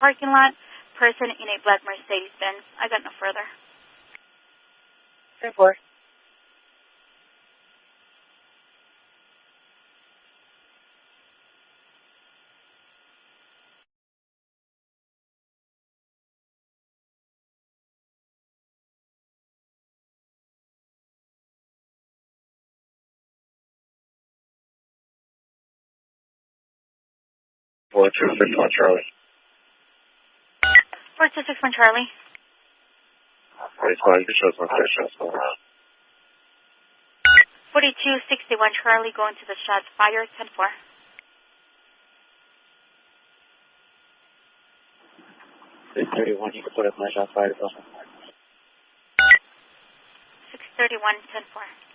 parking lot, person in a black Mercedes-Benz. I got no further. 10-4. 4261 Charlie. 4261 Charlie. 45, you shows my station. 4261 Charlie going to the shots fired, 10-4. 631, you can put up my shot fired as well. 631, 10-4.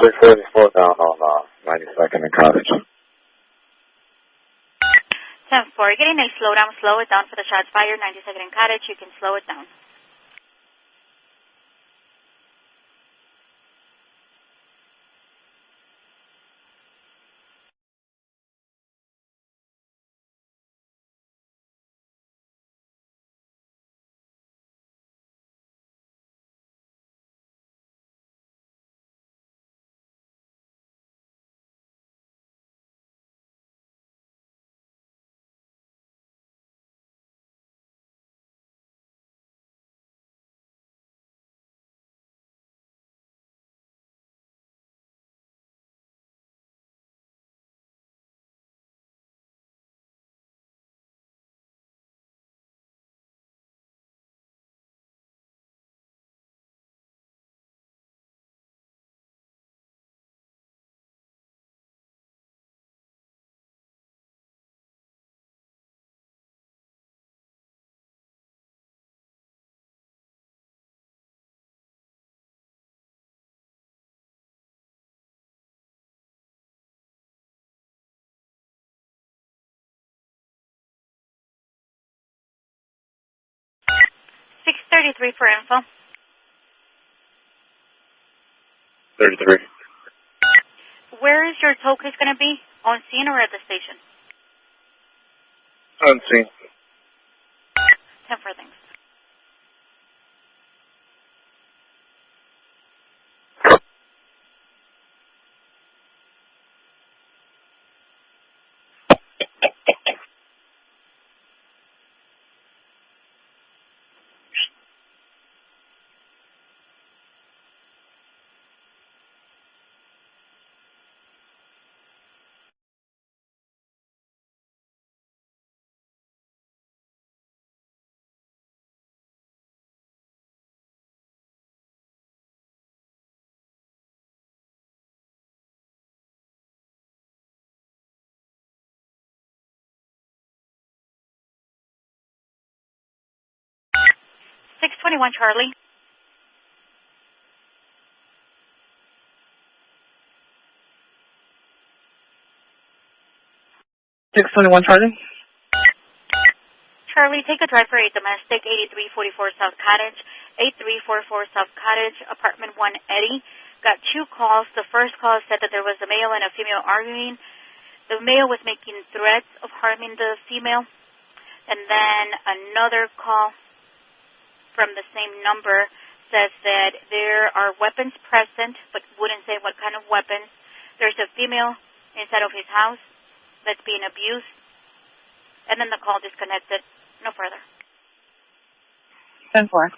Six 644 down on 92nd and Cottage. 10-4. Getting a slowdown. Slow it down for the shots fired. 92nd and Cottage. You can slow it down. Six 33 for info. 33. Where is your tow case going to be? On scene or at the station? Unseen. 10-4, thanks. Six 21 Charlie. Charlie. Charlie, take a drive for a domestic, 8344 South Cottage, 8344 South Cottage, apartment 1 Eddie. Got two calls. The first call said that there was a male and a female arguing. The male was making threats of harming the female. And then another call from the same number says that there are weapons present, but wouldn't say what kind of weapons. There's a female inside of his house that's being abused. And then the call disconnected. No further. 10-4.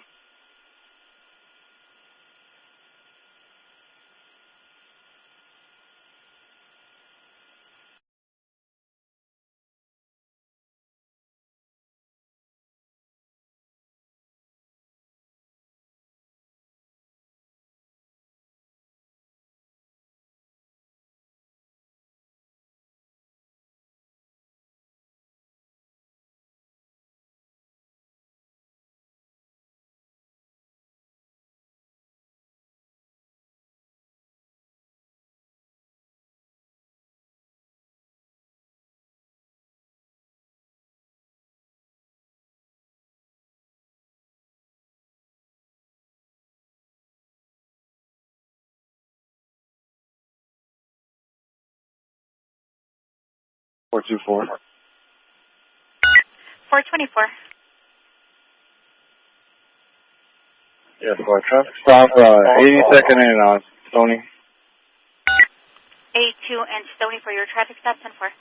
424. 424. Yes, for a traffic stop, 82nd and Stony. 82 and Stony for your traffic stop, 10-4.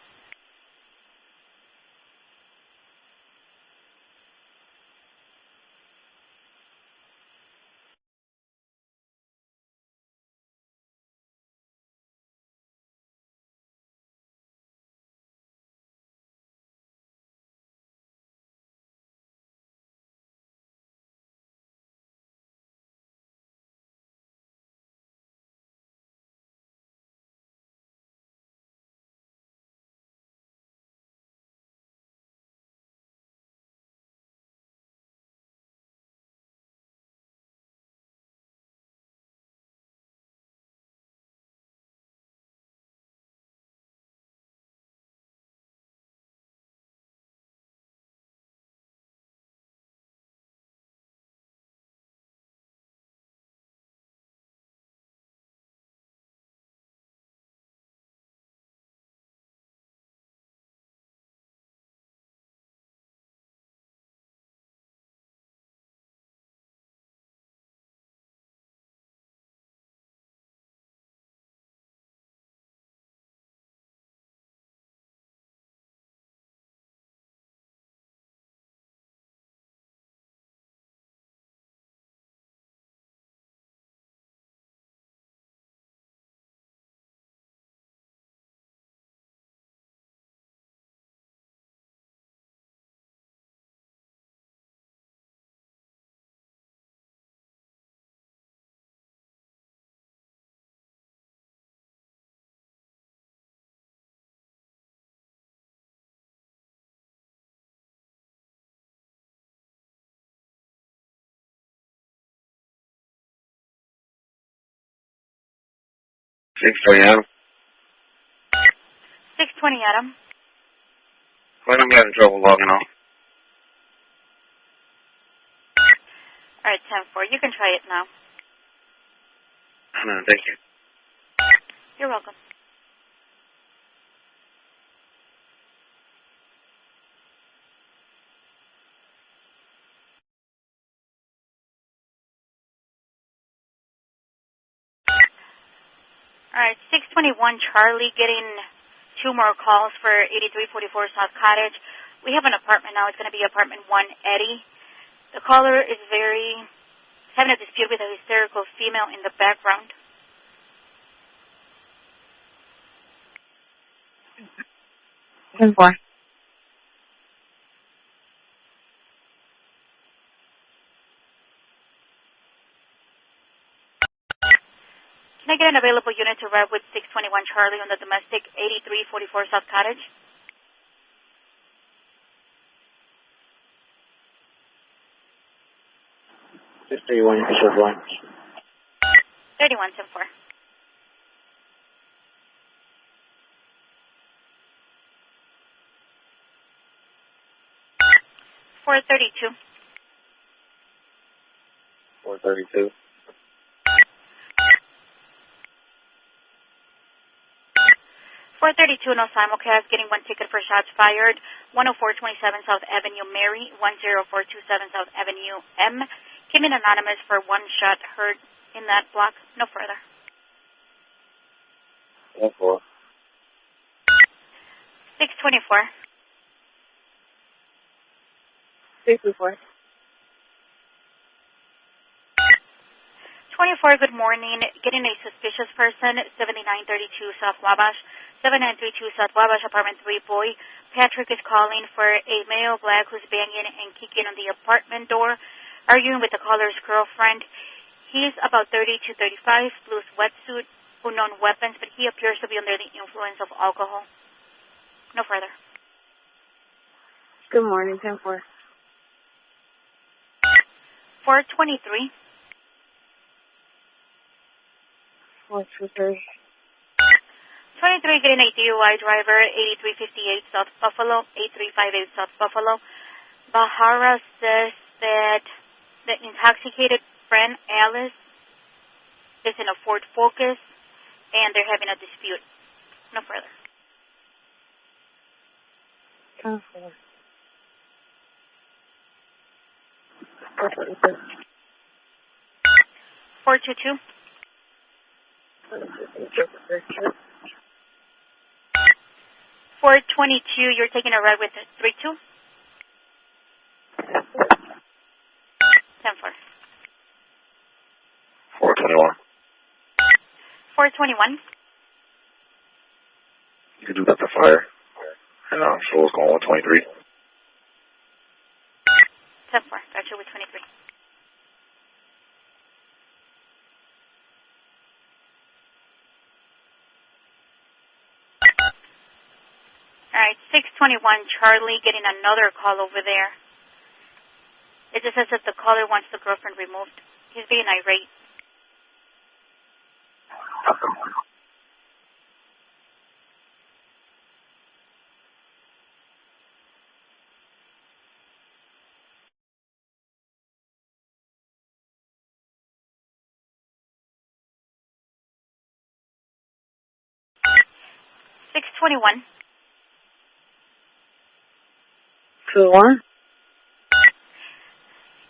Adam. 620, Adam. When I'm having trouble logging on. All right, 10-4. You can try it now. Thank you. You're welcome. All right, 621 Charlie getting 2 more calls for 8344 South Cottage. We have an apartment now. It's going to be apartment 1 Eddie. The caller is having a dispute with a hysterical female in the background. Ten four. Can I get an available unit to arrive with 621 Charlie on the domestic 8344 South Cottage? 631, you can serve lunch. 31, 10-4. $432. 432. 432, no simulcast, getting 1 ticket for shots fired. 10427 South Avenue, Mary. 10427 South Avenue, M. Came in anonymous for 1 shot heard in that block. No further. 4. 624. 624. 24, good morning. Getting a suspicious person, 7932 South Wabash, 7932 South Wabash, apartment 3 boy. Patrick is calling for a male black who's banging and kicking on the apartment door, arguing with the caller's girlfriend. He's about 30 to 35, blue sweatsuit, unknown weapons, but he appears to be under the influence of alcohol. No further. Good morning, 10-4. 423. 423. 23, getting a DUI driver, 8358 South Buffalo, 8358 South Buffalo. Bahara says that the intoxicated friend, Alice, is in a Ford Focus, and they're having a dispute. No further. 10-4. 422. 422, you're taking a ride with 32? 10-4. 421. 421. You can do that to fire. And so it's going 123. 10-4. Got you with 23. All right, 621 Charlie getting another call over there. It just says that the caller wants the girlfriend removed. He's being irate. $621. 2-1.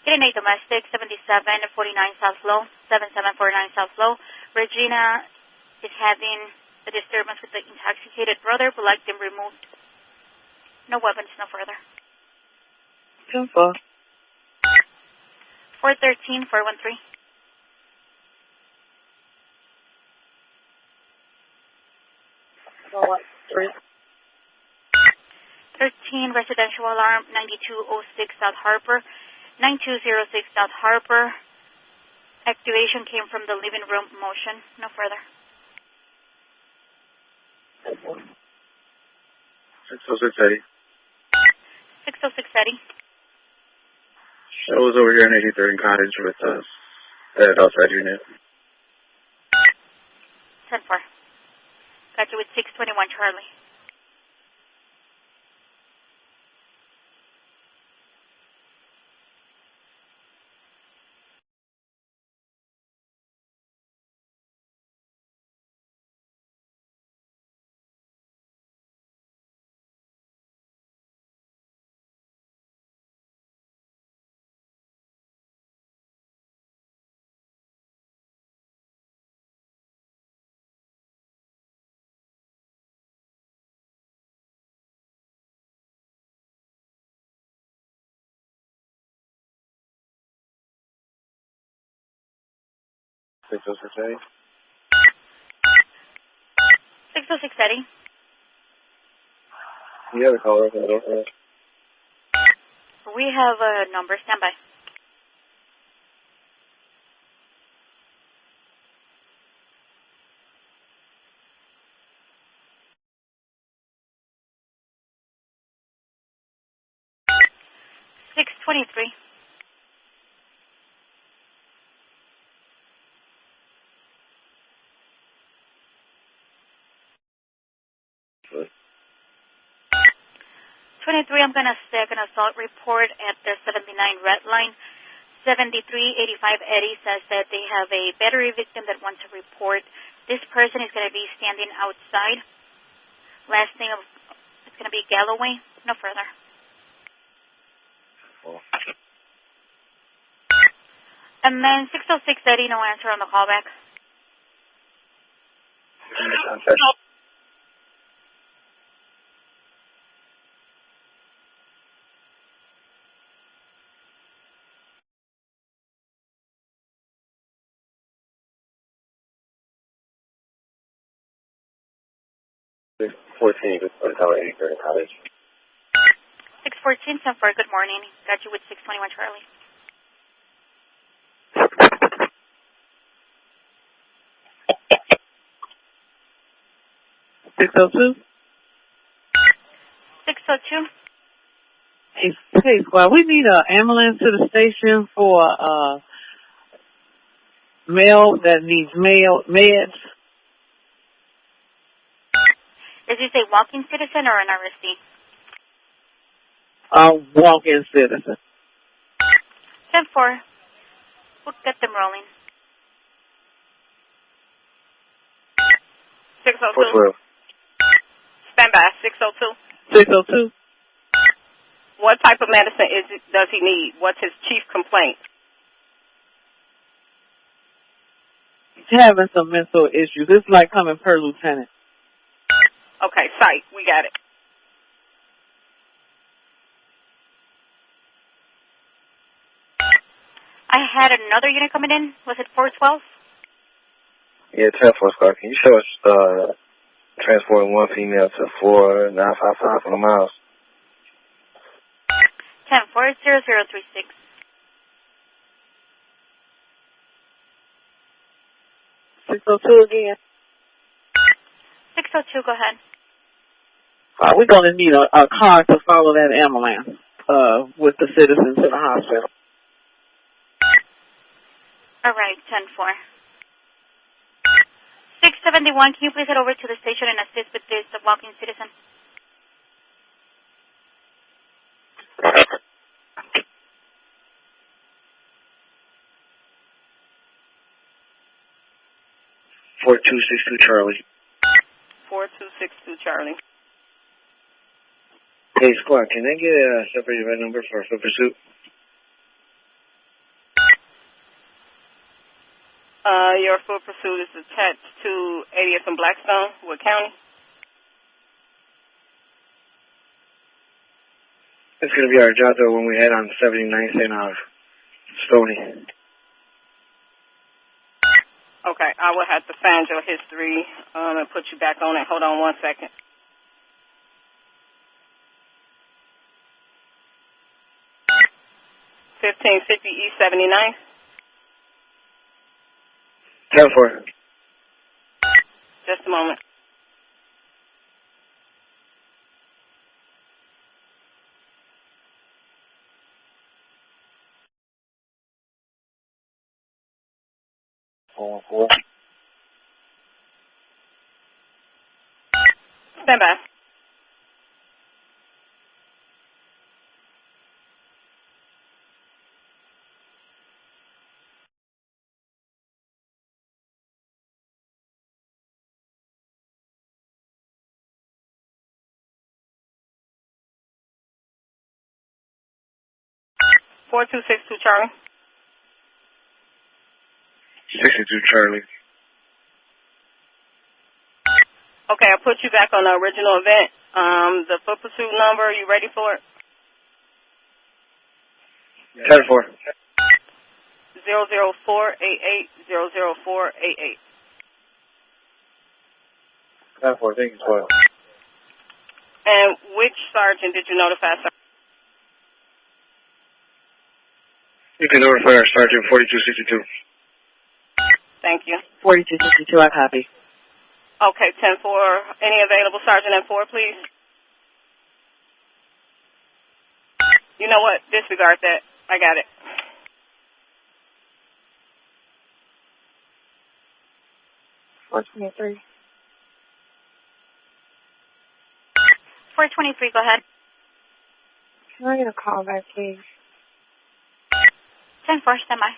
Getting a domestic, 7749 South Low, 7749 South Low. Regina is having a disturbance with the intoxicated brother, would like them removed. No weapons, no further. 10-4. 413, 413. 13 residential alarm, 9206 South Harper, 9206 South Harper. Activation came from the living room motion. No further. 606 Eddie. 606 Eddie. I was over here in 83rd and Cottage with that outside unit. 10-4. Got you with 621 Charlie. Six oh six Eddie. 606 Eddie. You have a caller open the door for us? We have a number. Stand by. $623. Good. 23, I'm going to stick an assault report at the 79 Red Line. 7385 Eddie says that they have a battery victim that wants to report. This person is going to be standing outside. Last name is going to be Galloway. No further. Well, And then 606 Eddie, no answer on the callback. contact. 14, good for Tower 83rd and Cottage. 614, 10-4, good morning. Got you with 621 Charlie. $602. 602. Hey, squad, we need an ambulance to the station for male that needs meds. Is this a walking citizen or an RSD? Walk-in citizen. 10-4. We'll get them rolling. 412. Stand by. 602. 602. What type of medicine does he need? What's his chief complaint? He's having some mental issues. It's like coming per lieutenant. Okay, psych. We got it. I had another unit coming in. Was it 412? Yeah, 10-4 Squad. Can you show us, transporting one female to 4955 on the miles? 10-4, 0036. 602 again. 602, go ahead. We're going to need a car to follow that ambulance with the citizens to the hospital. All right, 10-4. 671, can you please head over to the station and assist with this walking citizen? Charlie. 4262 Charlie. Hey, Squad, can they get a separate event number for foot pursuit? Your foot pursuit is attached to 80th and Blackstone, what county? It's going to be our job, though, when we head on 79th and Stony. Okay, I will have to find your history and put you back on it. Hold on 1 second. $15.50 East 79th. 10-4. Just a moment. Stand by. $4262 Charlie. 62 Charlie. Okay, I'll put you back on the original event. The foot pursuit number, you ready for it? 10-4. 00488 00488. 10-4, thank you, Squad. And which sergeant did you notify, sir? You can notify our Sergeant 4262. Thank you. 4262, I copy. Okay, 10-4. Any available sergeant at 4, please? You know what? Disregard that. I got it. $423, go ahead. Can I get a call back, please? 10-4, stand by.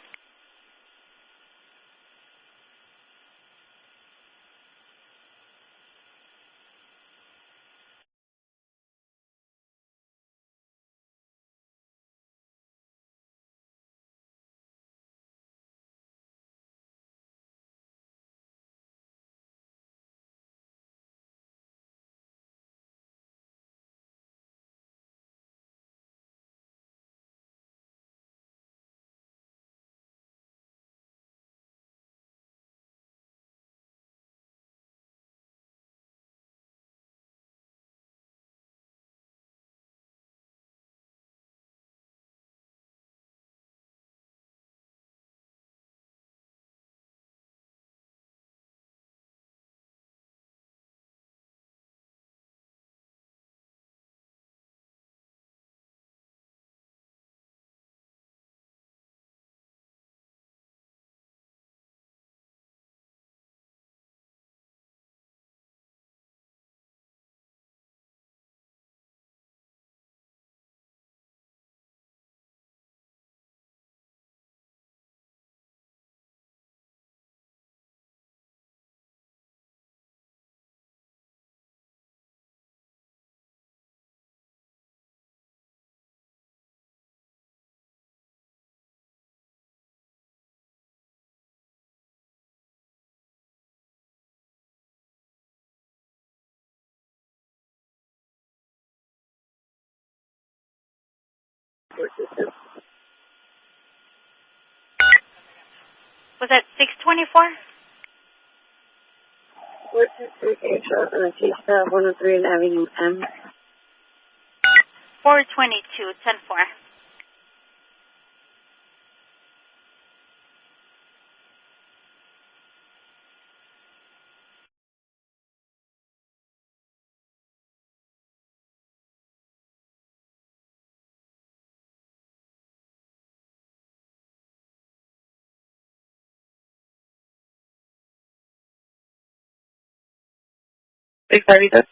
Was that 624? What's the 103 Avenue M? 422, 10-4. $632.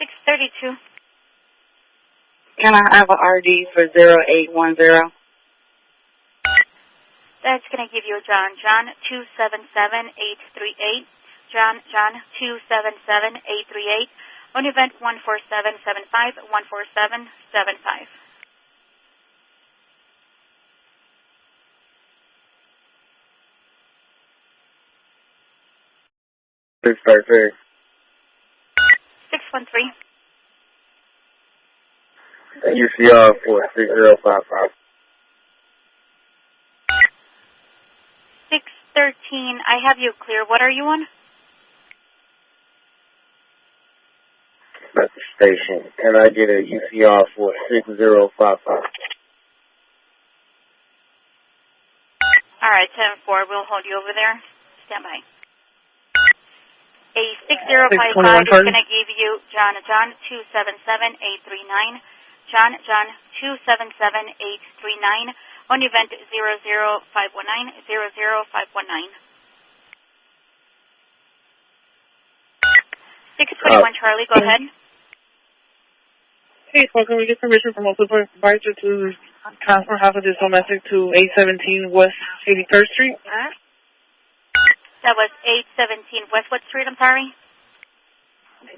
632. Can I have a RD for 0810? That's going to give you John 277838. John 277838. On event 14775, 14775. 633. 613. UCR for 6055. 613. I have you clear. What are you on? That's the station. Can I get a UCR for 6055? All right, 10-4. We'll hold you over there. Stand by. A 6055 is going to give you John 277839. John 277839. On event 00519, 00519. 621 Charlie, go ahead. Hey, so can we get permission from a supervisor to transfer half of this domestic to 817 West 83rd Street? That was 817 Westwood Street, I'm sorry.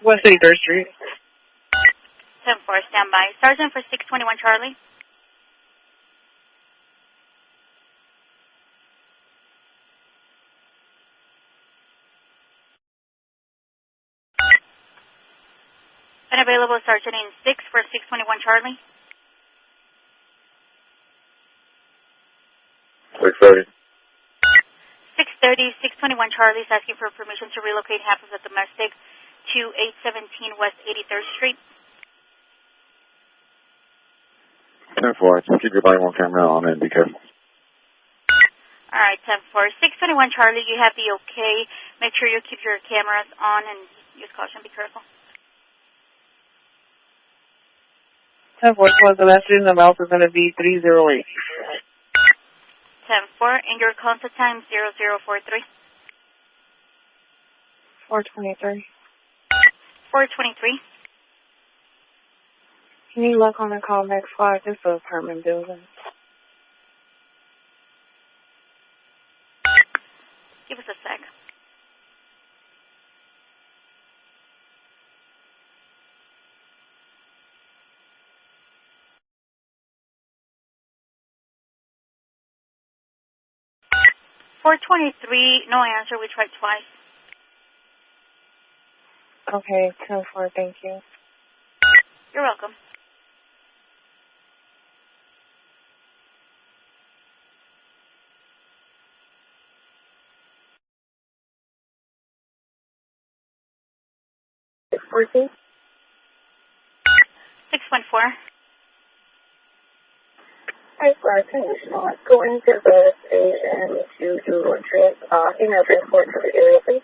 West 83rd Street. 10-4, stand by. Sergeant for 621 Charlie. Unavailable Sergeant in 6 for 621 Charlie. 630. 630, 621 Charlie is asking for permission to relocate half of the domestic to 817 West 83rd Street. 10-4. Just keep your body on camera on and be careful. All right, 10-4. 621 Charlie, you have the okay. Make sure you keep your cameras on and use caution. Be careful. 10-4, so the last reading amount is going to be 308. 10-4, and your contact time 0043. 423. 423. Can you look on the callback squad? This is an apartment building. Give us a sec. $423, no answer. We tried twice. Okay, 10-4, thank you. You're welcome. Working? 614. Hi, Clark. Can you go into the station to do a trip, female transport to the area, please?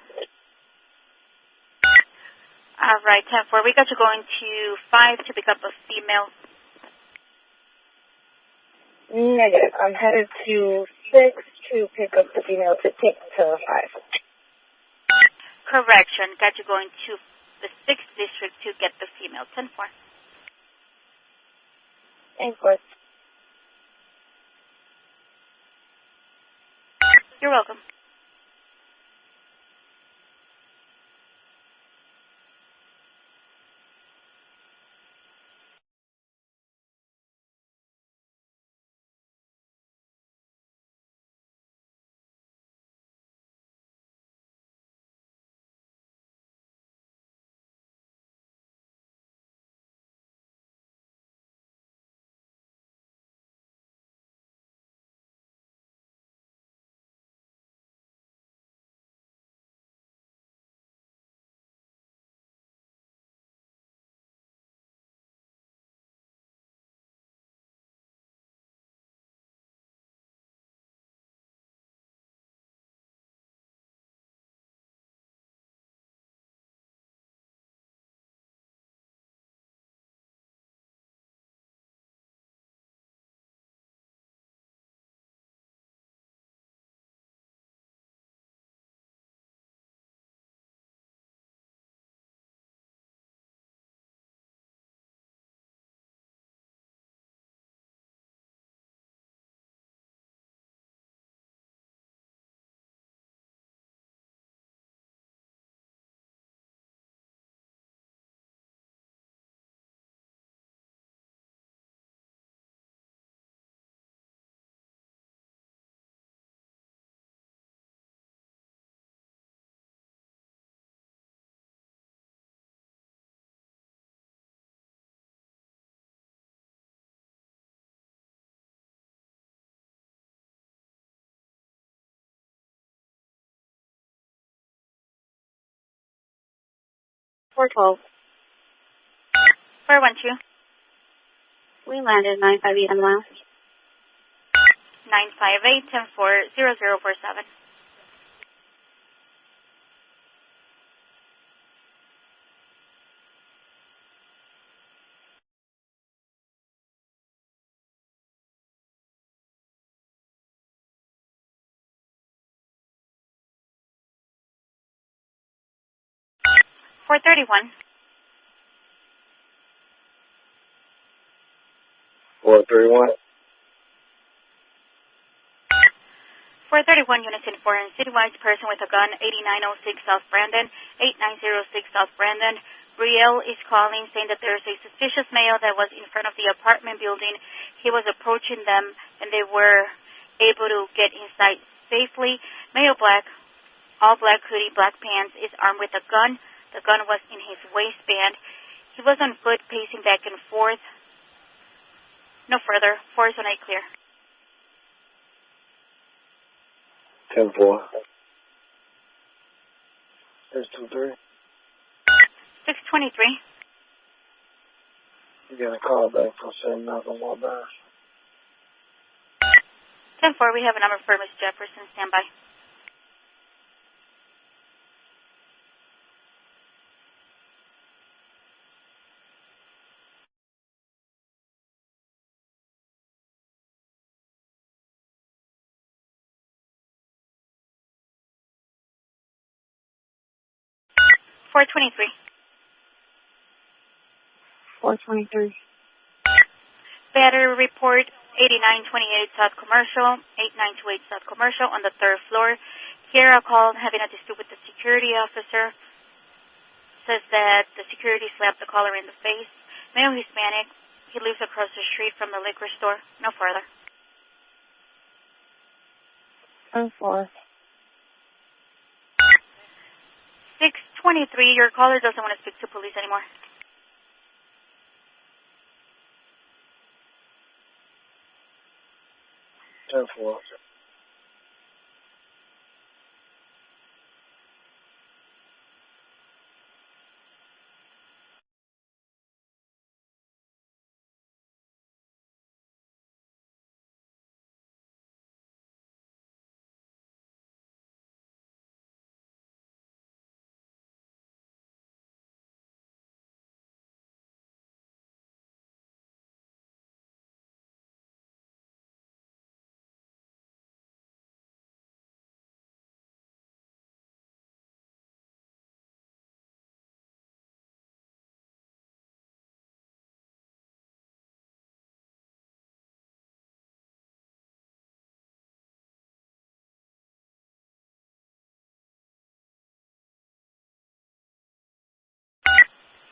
All right, 10-4. We got you going to 5 to pick up a female. Negative. I'm headed to 6 to pick up the female to take to 5. Correction. Got you going to the 6th district to get the female. 10-4. Thanks, Clark. You're welcome. 412. 412. We landed 958 on the mile. 958 10-4 0047. Four 31. 431. 431 units in foreign citywide person with a gun, 8906 South Brandon, 8906 South Brandon. Brielle is calling saying that there's a suspicious male that was in front of the apartment building. He was approaching them and they were able to get inside safely. Male black, all black hoodie, black pants, is armed with a gun. The gun was in his waistband. He was on foot pacing back and forth. No further. 418 clear. 10-4. 623. 623. You got a call back from 7 Malcolm Walburn. 10-4, we have a number for Ms. Jefferson. Stand by. Four 23. 423. Battery report 8928 South Commercial, 8928 South Commercial on the 3rd floor. Here a call having a dispute with the security officer. Says that the security slapped the caller in the face. Male Hispanic. He lives across the street from the liquor store. No further. 10-4. 623, your caller doesn't want to speak to police anymore. Ten four.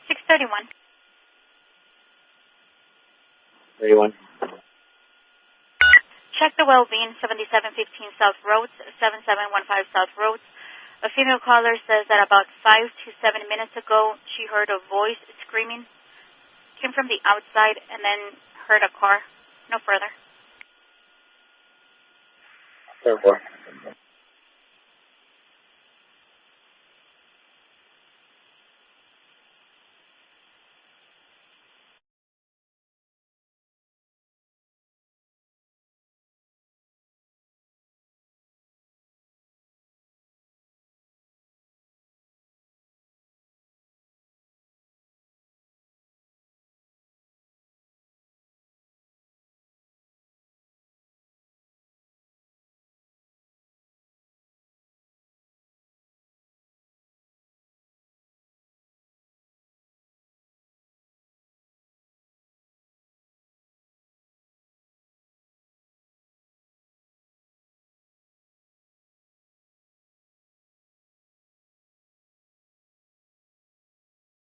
631. 31. Check the well-being, 7715 South Roads, 7715 South Roads. A female caller says that about 5 to 7 minutes ago, she heard a voice screaming. Came from the outside and then heard a car. No further. 10-4.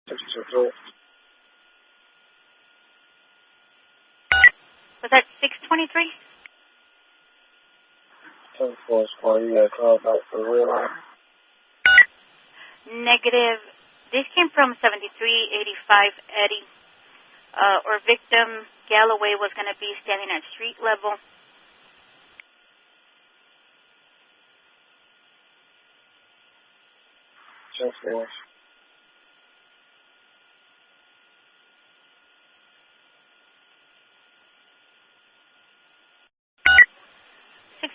623. Was that 623? 10-4 squad. You got a call back for the real line. Negative. This came from 7385 Eddie. Or victim Galloway was going to be standing at street level.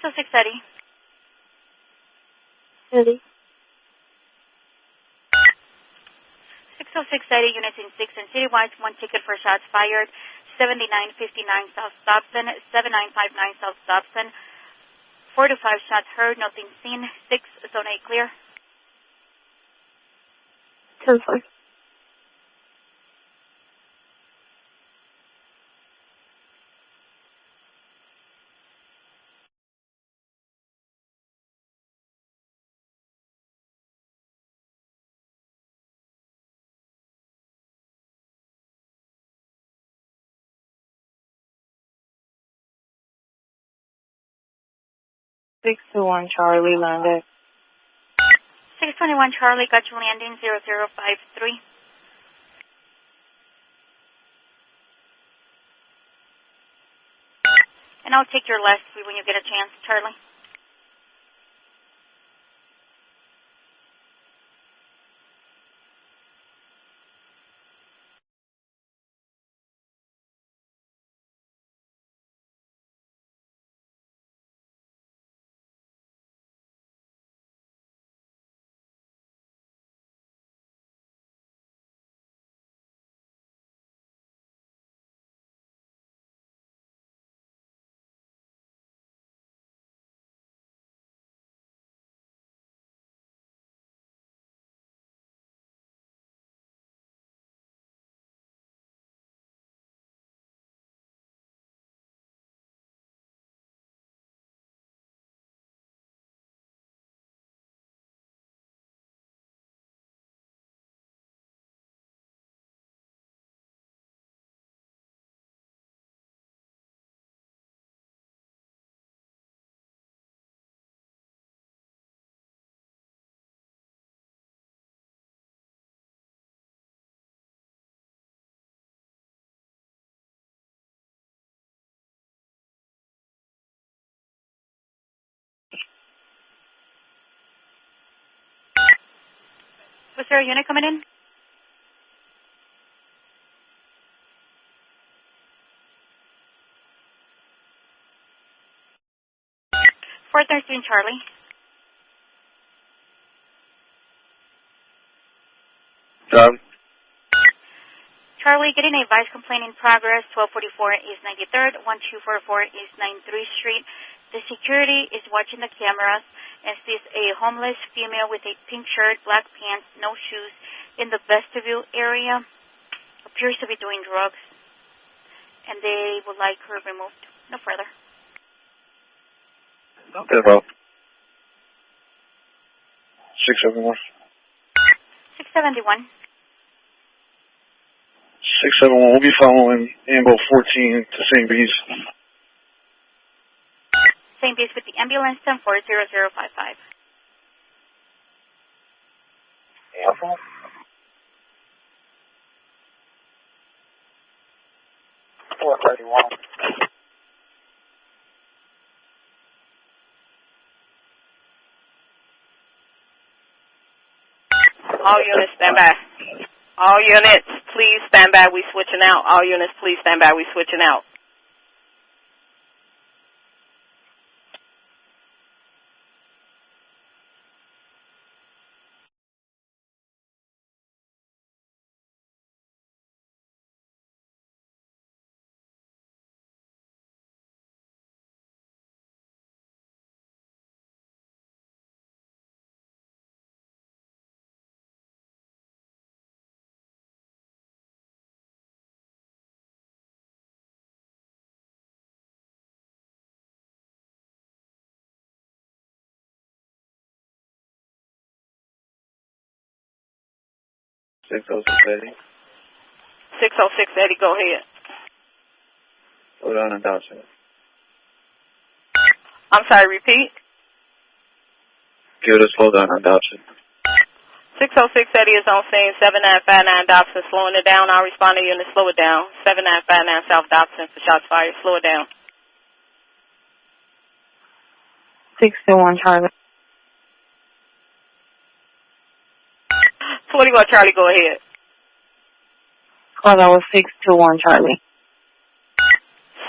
606 Eddie. Eddie. 606 Eddie, units in 6 and citywide, 1 ticket for shots fired, 7959 South Dobson, 7959 South Dobson, 4 to 5 shots heard, nothing seen, 6, zone 8 clear. 10-4. Six to one Charlie, line back. 621 Charlie, got you landing 0053. And I'll take your last three when you get a chance, Charlie. Was there a unit coming in? Fourth Nursing Charlie. Charlie, getting a advice complaint in progress. 1244 is 93rd, 1244 is 93rd Street. The security is watching the cameras and sees a homeless female with a pink shirt, black pants, no shoes in the vestibule area. Appears to be doing drugs, and they would like her removed. No further. Okay, bro. 671. 671. 671. We'll be following Ambo 14 to St. Bees. St. Bees with the ambulance, 10-40055. Ambo? All units stand by. All units, please stand by. We switching out. All units, please stand by. We switching out. Eddie. 606 Eddie, go ahead. Slow down and Dobson. I'm sorry, repeat. Give it a slow down on Dobson. 606 Eddie is on scene. 7959 Dobson, slowing it down. I'll respond to unit, slow it down. 7959 South Dobson for shots fired. Slow it down. 621 Charlie. 21 Charlie, go ahead. Call that was 621 Charlie.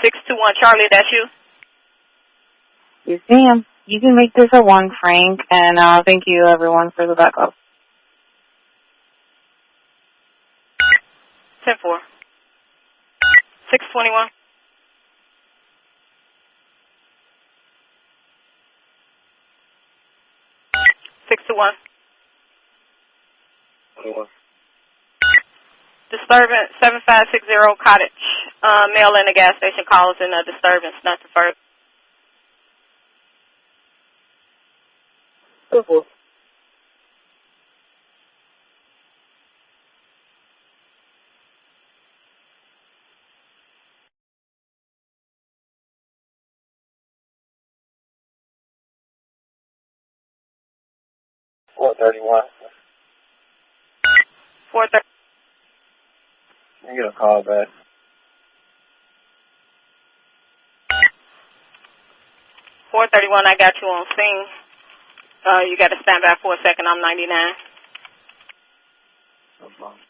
621 Charlie, that's you? Yes, ma'am. You can make this a 1, Frank, and thank you, everyone, for the backup. 10-4. 621. 621. 21. Disturbance 7560 Cottage. Male in the gas station calls in a disturbance, nothing further. 4. 431. 430. You get a call back. 431, I got you on scene. You got to stand by for a second. I'm 99. No problem.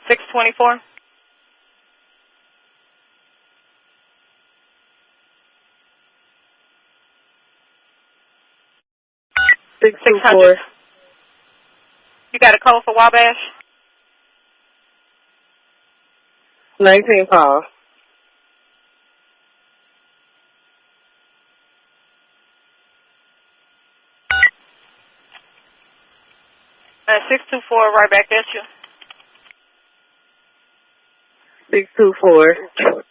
Six 24. 624. You got a code for Wabash? 19 call. And 624, right back at you. 624.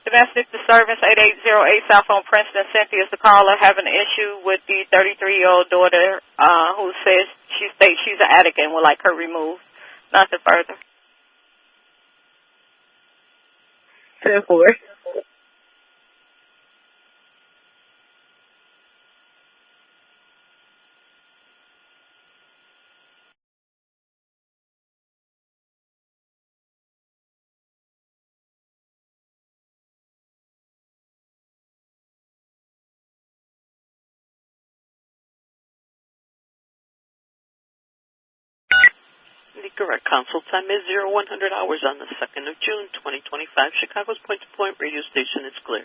Domestic disturbance 8808 South on Princeton. Cynthia is the caller having an issue with the 33-year-old daughter who says she states she's an addict and would like her removed. Nothing further. 10-4. The correct consult time is 0100 hours on the 2nd of June, 2025. Chicago's point-to-point radio station is clear.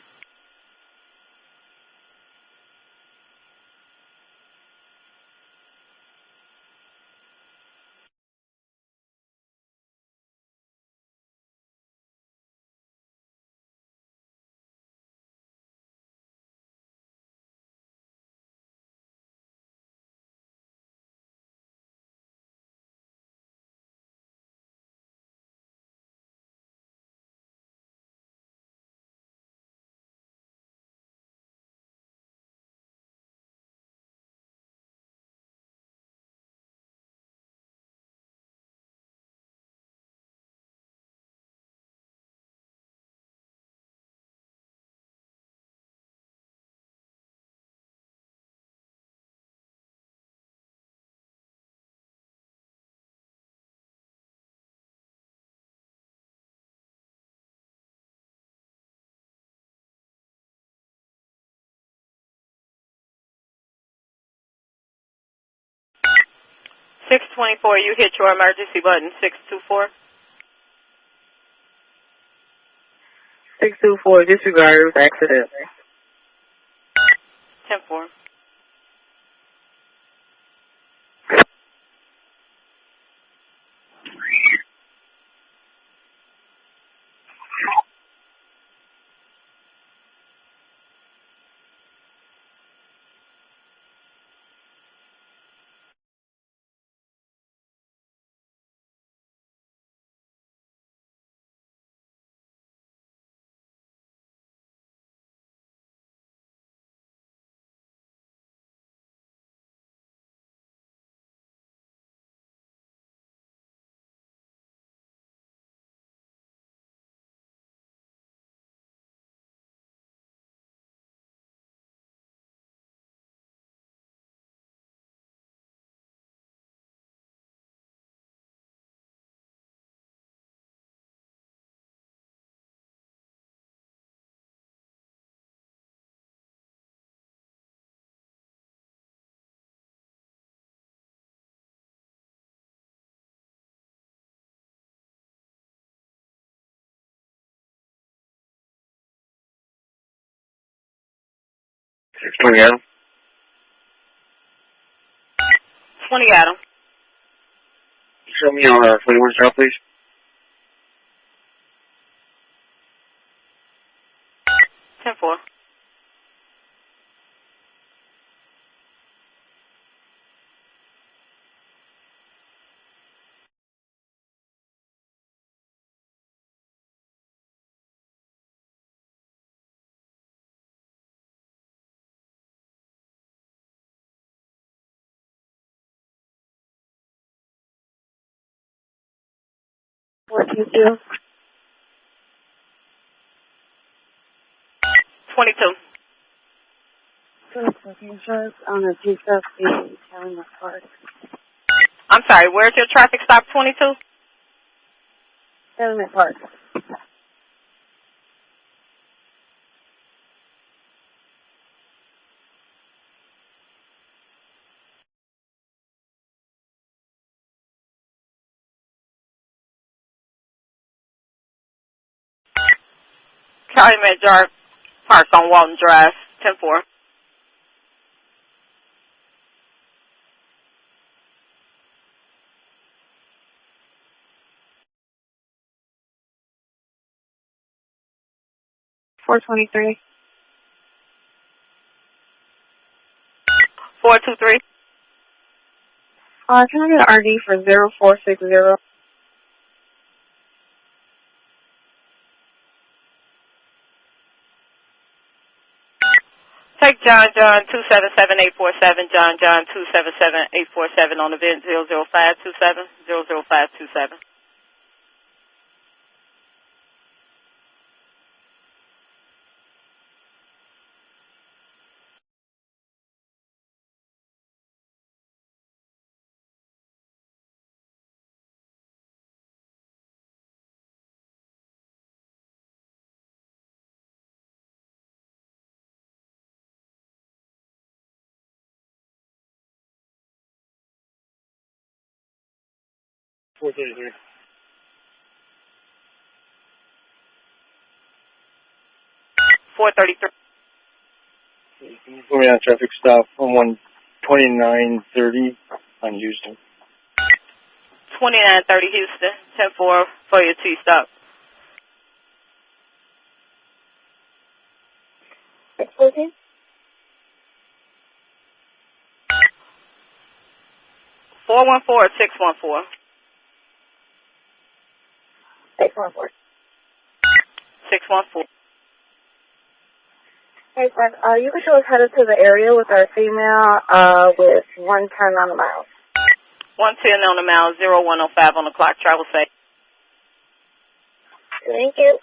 Six 24, you hit your emergency button. 624. 624. Disregard accident. 10-4. 620 Adam. 20 Adam. Show me on 21 South, please. 10-4. What do you do? 22. Insurance on a Jesus being telling the park. I'm sorry, where's your traffic stop, 22? Settlement Park. Calumet Drive Park on Walton Drive, 10-4. $423. 423. Can I get an RD for 0460? Take John 277847, John 277847 on event 00527, 00527. $433. 433. Can you put me on traffic stop on 12930 on Houston? 2930 Houston, 10-4 for your T-stop. Okay. 414 or 614? 614. 614. Hey, Frank, you can show us headed to the area with our female, with 110 on the mile. 110 on the mile, 0105 on the clock, travel safe. Thank you.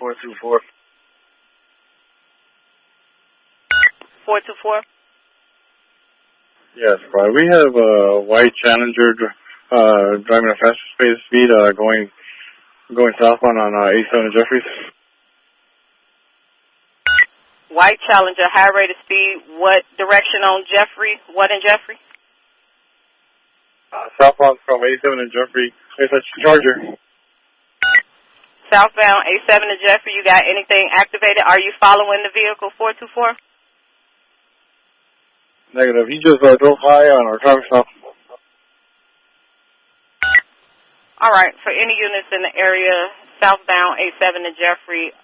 424. 424. Yes, right. We have a white Challenger driving a fast speed going southbound on 87 Jeffries. White Challenger, high rate of speed. What direction on Jeffrey? What in Jeffrey? Southbound from 87 and Jeffrey. It's a Charger. Southbound A7 to Jeffrey. You got anything activated? Are you following the vehicle? 424. Negative. He just drove high on our traffic stop. All right. For any units in the area, southbound A7 to Jeffrey,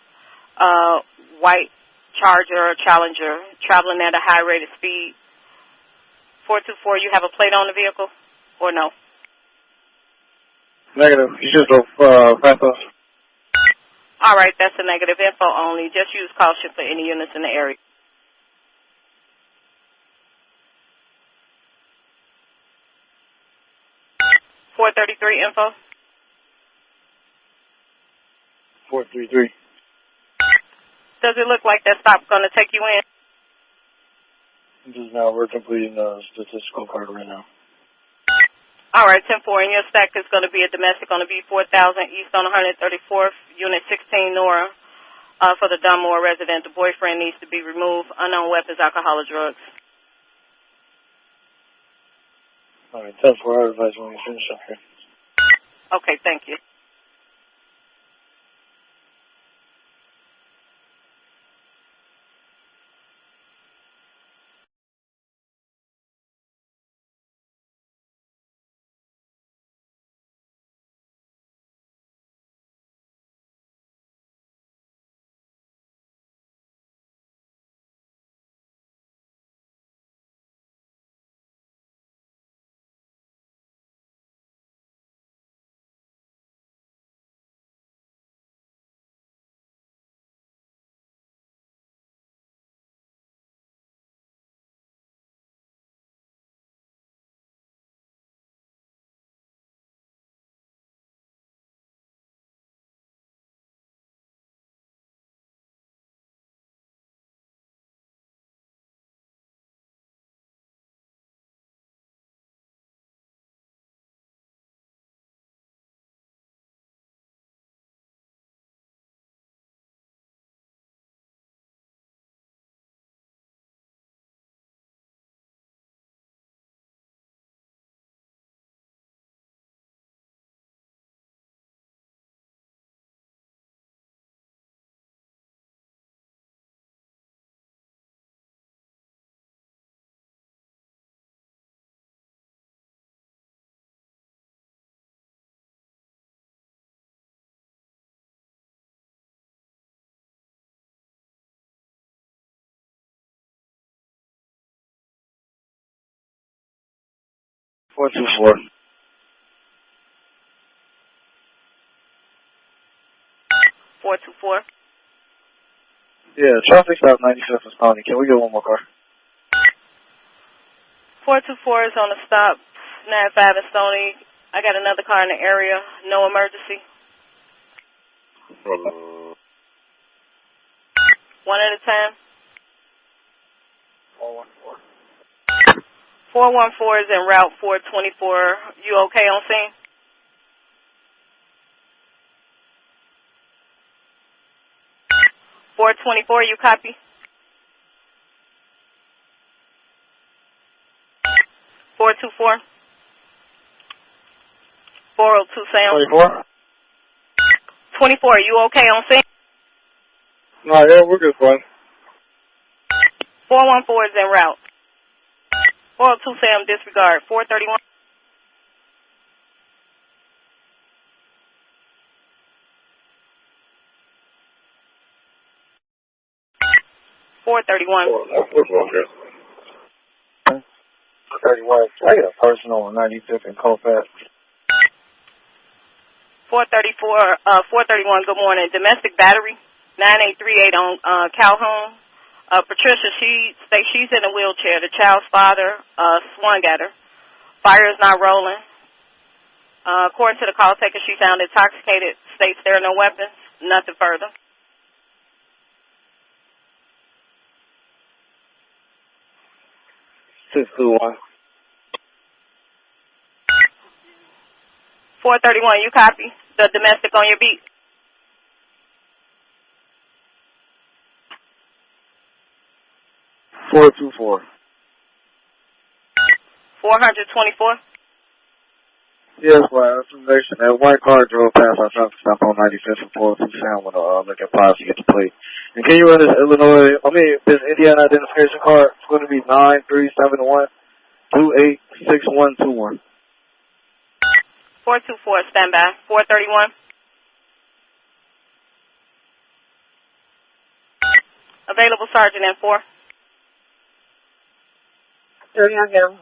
white Charger or Challenger traveling at a high rate of speed. 424. You have a plate on the vehicle, or no? Negative. He just drove past us. All right. That's a negative. Info only. Just use caution for any units in the area. info. 433. Does it look like that stop's going to take you in? Just now, we're completing the statistical card right now. All right, 10-4. And your stack is going to be a domestic on the B4000 East on 134th, Unit 16 Nora. For the Dunmore resident, the boyfriend needs to be removed. Unknown weapons, alcohol, or drugs. All right, 10-4. I'll advise when we finish up here. Okay, thank you. Four two four. 424. Yeah, traffic stop 95th is County. Can we get one more car? 424 is on the stop, 95 and Stony. I got another car in the area. No emergency. One at a time. 414 is en route 424. You okay on scene? .424, you copy? 424. 402, Sam. 24? 24, you okay on scene? No, yeah, we're good, fine. 414 is en route. 402, Sam, disregard. 431. Okay. 31. I got a personal on 95th and Colfax. 431, good morning. Domestic battery, 9838 on Calhoun. Patricia, she states she's in a wheelchair. The child's father swung at her. Fire is not rolling. According to the call taker, she sounded intoxicated. States there are no weapons. Nothing further. 621. 431, you copy? The domestic on your beat. 424. 424. Yes, well, information. That white car drove past our traffic stop on 95th and 402 Sound when looking at to get the plate. And can you run this this Indiana identification card? It's going to be 9371 286121. 424, standby. 431. Available sergeant in 4. 30 on him.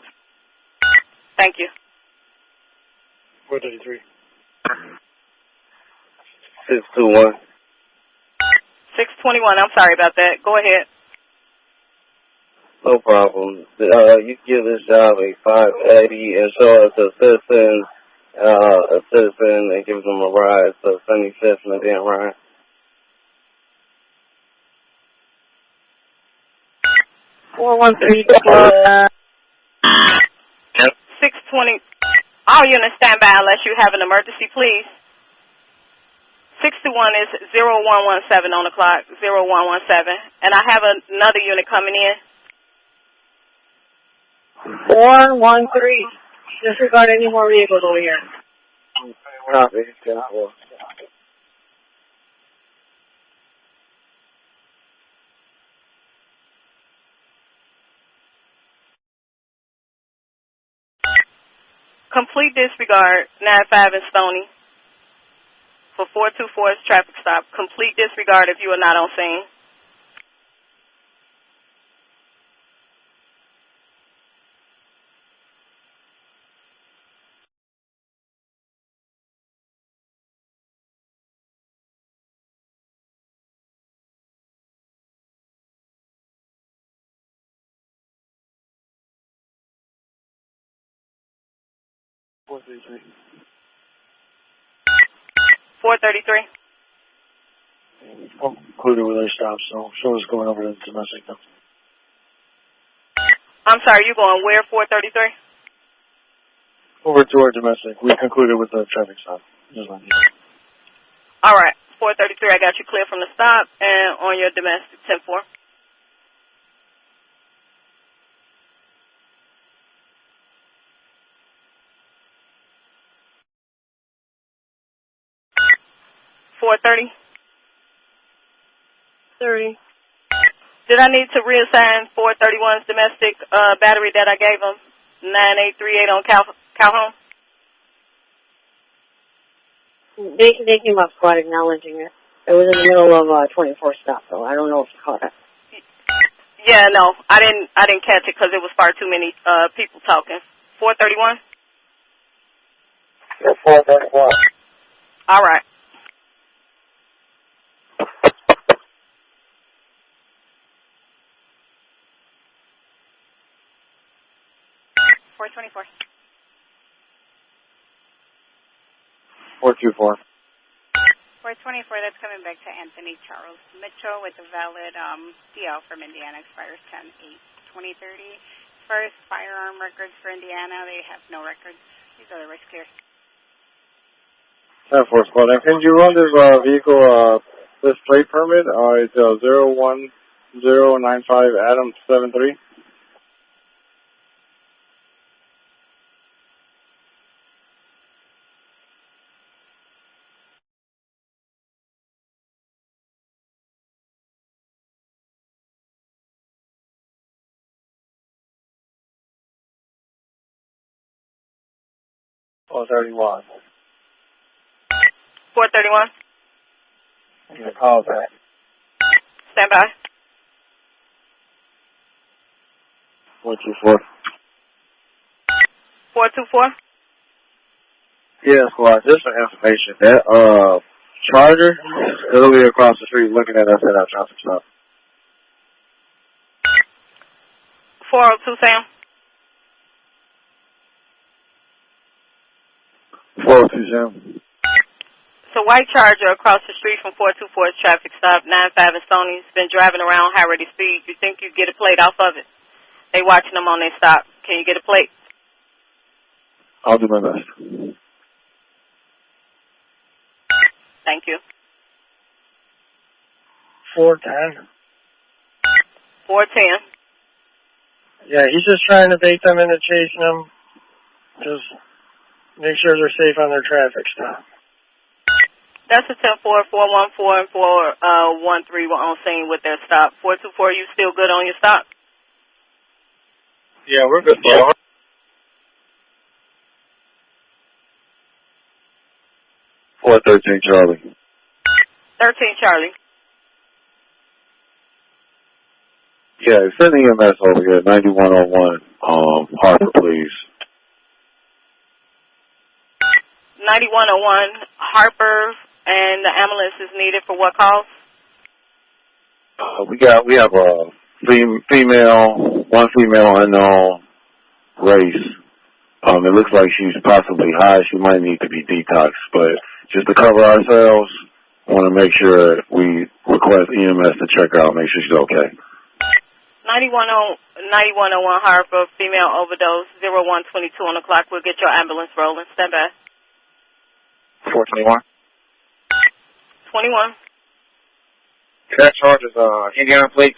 Thank you. 433. 621. 621, I'm sorry about that. Go ahead. No problem. You give this job a 580 and show us a citizen and give them a ride to 75th and a damn ride. 413. 620. All units stand by unless you have an emergency, please. 621 is 0117 on the clock, 0117. And I have another unit coming in. 413. Disregard any more vehicles over here. Copy. Complete disregard, 95 and Stony. For 424's traffic stop. Complete disregard if you are not on scene. Four 33. Included with our stop, so show us going over to the domestic now. I'm sorry, you going where, 433? Over to our domestic. We concluded with the traffic stop. All right, 433, I got you clear from the stop and on your domestic, 10-4. $430. 30. Did I need to reassign 431's domestic battery that I gave him? 9838 on Calhoun? They came up squad acknowledging it. It was in the middle of a 24 stop, though. I don't know if you caught it. Yeah, no, I didn't catch it because it was far too many people talking. 431? Yeah, 431. All right. 424. 424. 424, that's coming back to Anthony Charles Mitchell with a valid DL from Indiana, expires 10/8/2030. As far as firearm records for Indiana, they have no records. These are the rest clear. 10-4 squad. And can you run this vehicle, this plate permit? It's 01095 Adam 73. Oh, 31. 431. Yeah, call back. Stand by. 424. 424. Yeah, squad. Just for information, that Charger is literally across the street looking at us at our traffic stop. 402, Sam. 402 Sam. So white Charger across the street from 424's traffic stop, 95 and Stoney's been driving around high rate of speed. You think you get a plate off of it? They watching them on their stop. Can you get a plate? I'll do my best. Thank you. 410. 410. Yeah, he's just trying to bait them into chasing them. Just make sure they're safe on their traffic stop. That's a 10-4, 414, and 413 were on scene with their stop. 424, you still good on your stop? Yeah, we're good. Yeah. 413 Charlie. 13 Charlie. Yeah, send EMS over here, 9101, Harper, please. 9101 Harper, and the ambulance is needed for what cause? We have a one female unknown race. It looks like she's possibly high. She might need to be detoxed, but just to cover ourselves, I want to make sure we request EMS to check her out, make sure she's okay. 9101 Harper, female overdose, 0122 on the clock. We'll get your ambulance rolling. Stand by. 421. 21. That charge is Indiana plate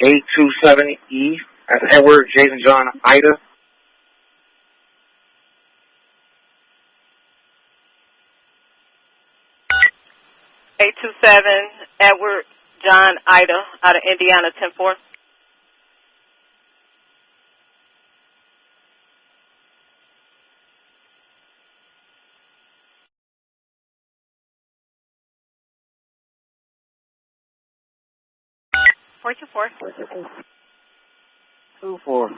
827E. That's Edward Jason John Ida. Edward John Ida out of Indiana 10-4. Four two four. 24.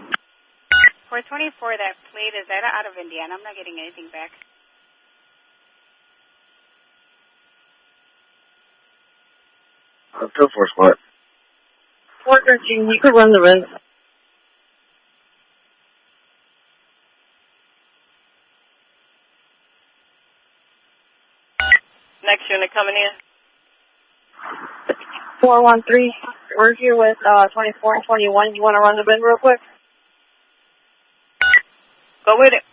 424. That plate is that out of Indiana. I'm not getting anything back. I'm still for smart. 413, you could run the red. Next unit coming in. 413, we're here with 24 and 21. You want to run the bin real quick? Go with it.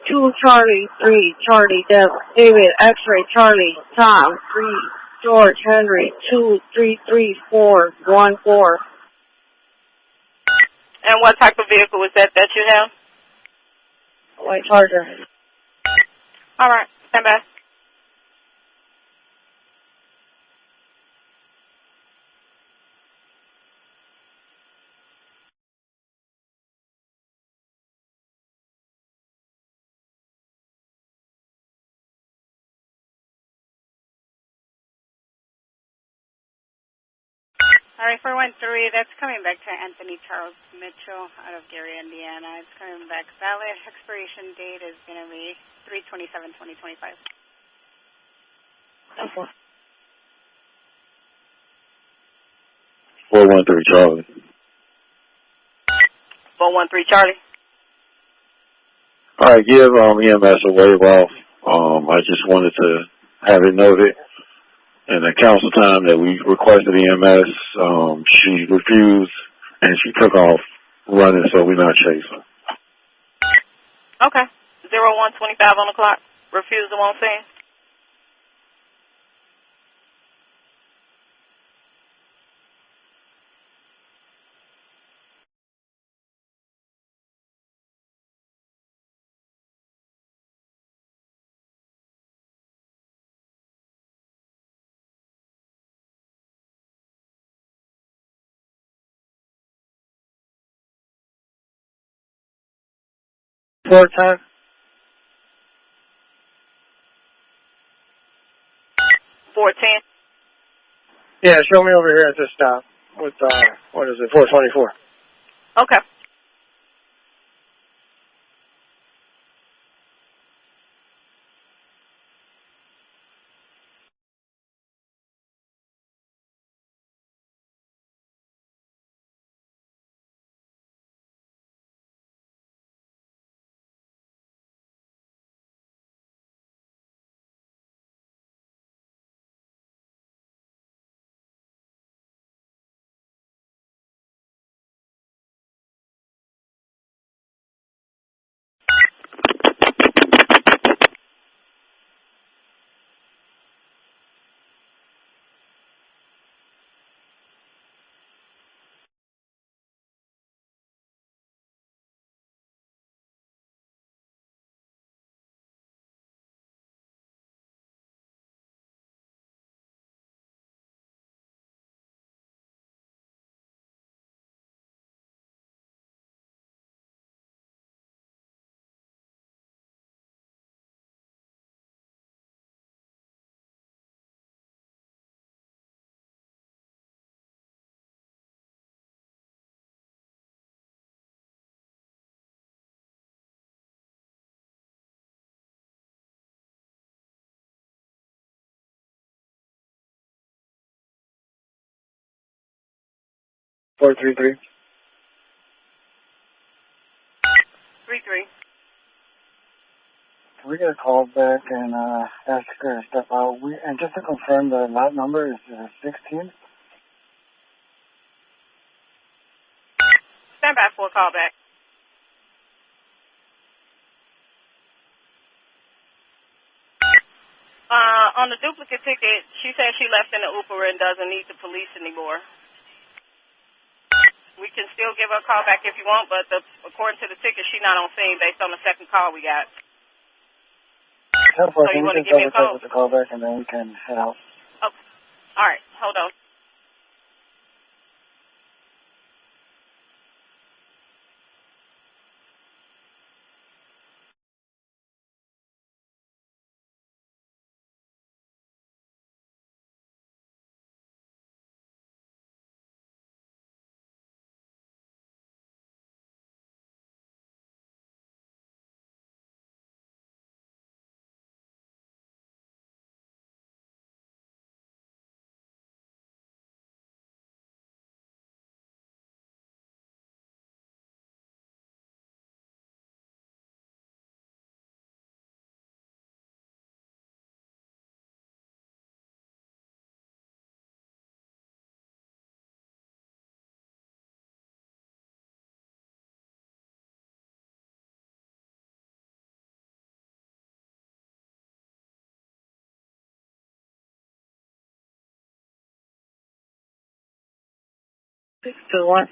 2 Charlie, 3 Charlie, David, X-ray, Charlie, Tom, 3 George, Henry, 2 3 3 4 1 4. And what type of vehicle is that you have? White Charger. All right. Stand by. All right, 413. That's coming back to Anthony Charles Mitchell out of Gary, Indiana. It's coming back. Valid expiration date is going to be 3/27/2025. 413 Charlie. 413 Charlie. All right, give EMS a wave off. I just wanted to have it noted in the council time that we requested EMS. She refused and she took off running, so we're not chasing. Okay. 0125 on the clock. Refusal on scene. Four time. 410. Yeah, show me over here at this stop with, 424. Okay. 433. 33. Can we get a call back and ask her to step out? And just to confirm, the lot number is 16. Stand by for a call back. On the duplicate ticket, she said she left in the Uber and doesn't need the police anymore. We can still give her a call back if you want, but according to the ticket, she's not on scene based on the second call we got. So you want to give me a call? With the call back and then we can head out. Okay. All right. Hold on. Six two one.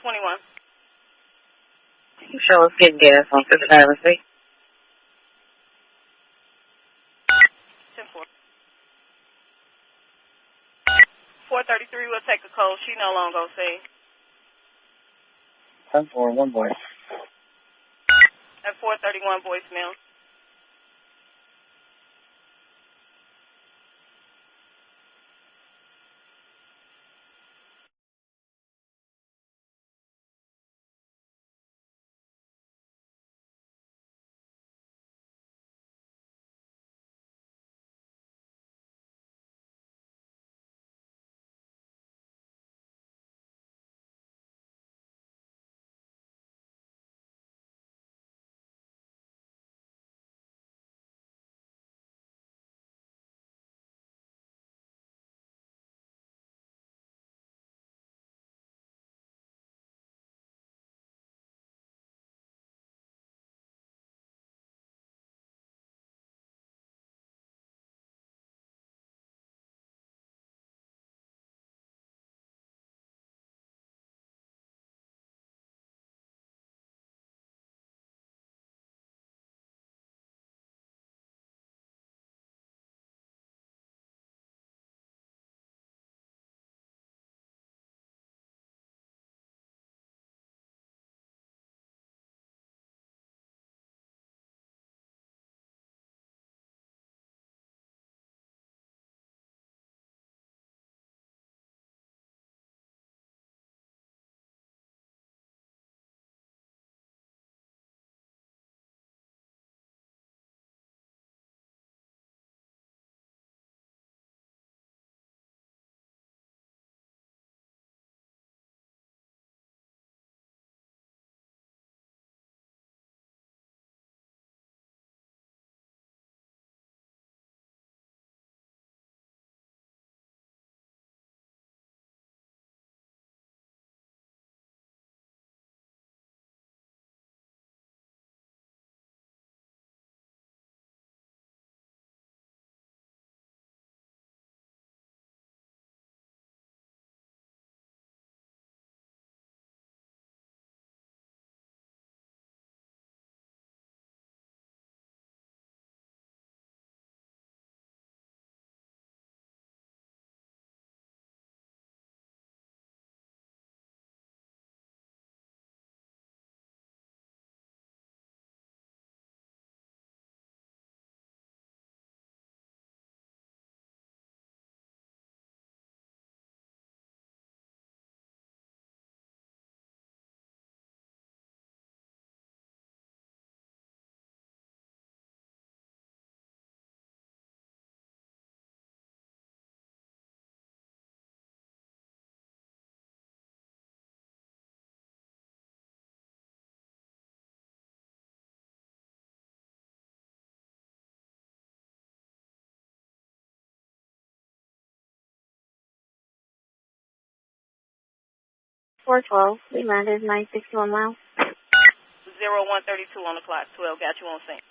21. Show us getting gas on Fifth Avenue. 10-4. 433 will take a call. She no longer on scene. 10-4, one boy. At 431 voicemail. 412. We landed 961 miles. 0132 on the clock. 12. Got you on scene.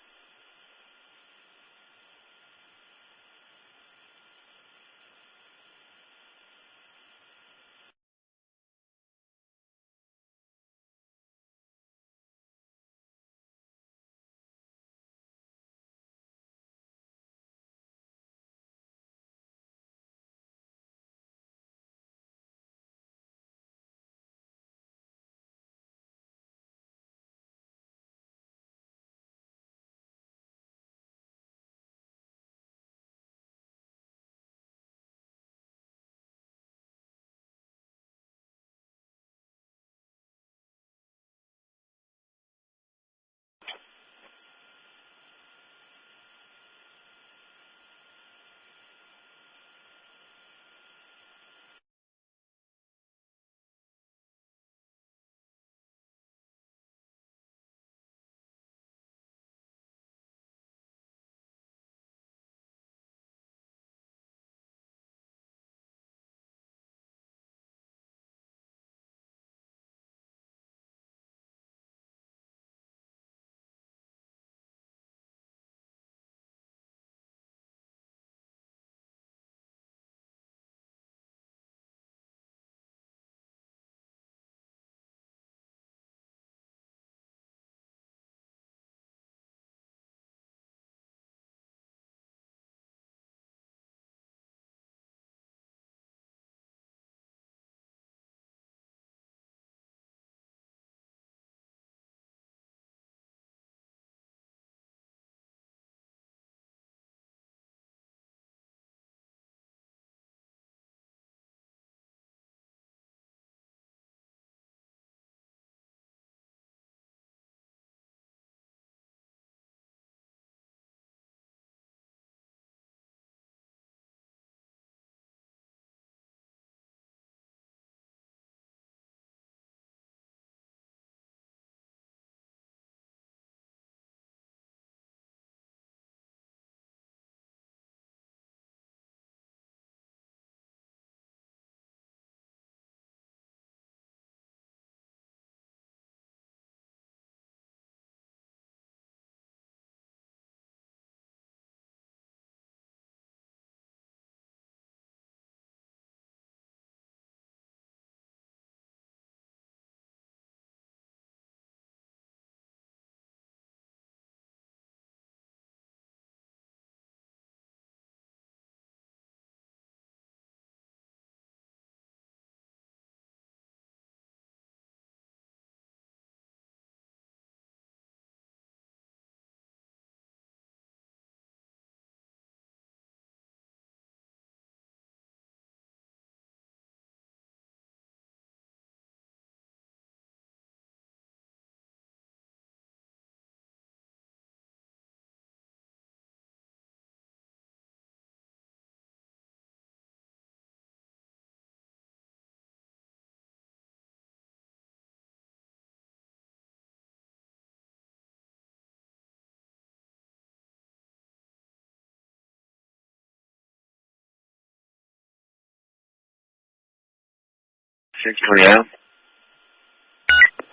out.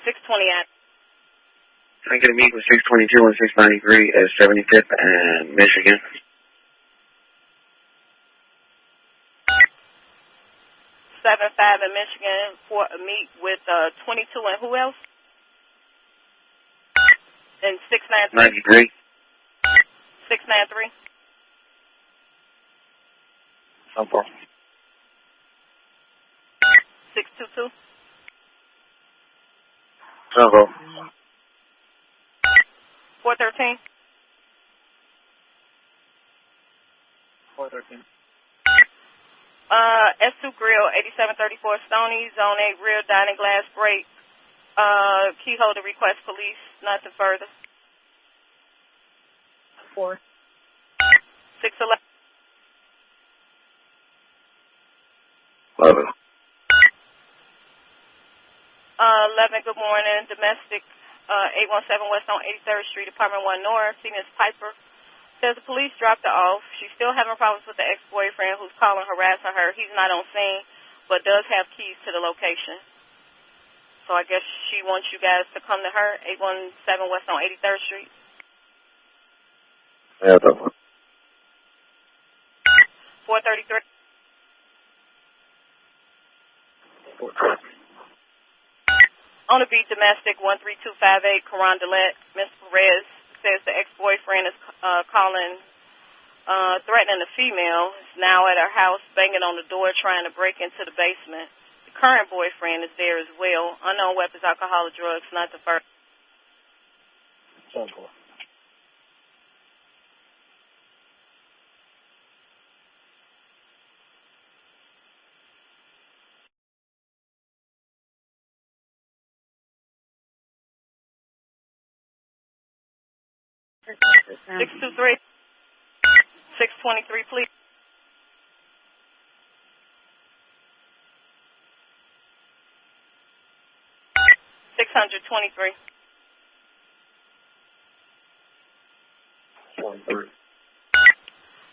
620 out. I'm going to meet with 622 and 693 at 75th and Michigan. 75 in Michigan for a meet with 22 and who else? And 693. 93. 693. Simple. 622. Simple. 413. 413. S2 Grill, 8734 Stony, Zone 8, rear dining glass break. Key holder request police, nothing further. 4. 611. 11. 11, good morning. Domestic, 817 West on 83rd Street, Apartment 1 North. See Ms. Piper. Says the police dropped her off. She's still having problems with the ex-boyfriend who's calling, harassing her. He's not on scene, but does have keys to the location. so I guess she wants you guys to come to her, 817 West on 83rd Street. Yeah, that's one. 433. On the beat, domestic 13258, Caron Dillette. Ms. Perez says the ex-boyfriend is calling, threatening the female. Is now at her house, banging on the door, trying to break into the basement. The current boyfriend is there as well. Unknown weapons, alcohol, or drugs, not the first. 623. 623, please. $623. 23.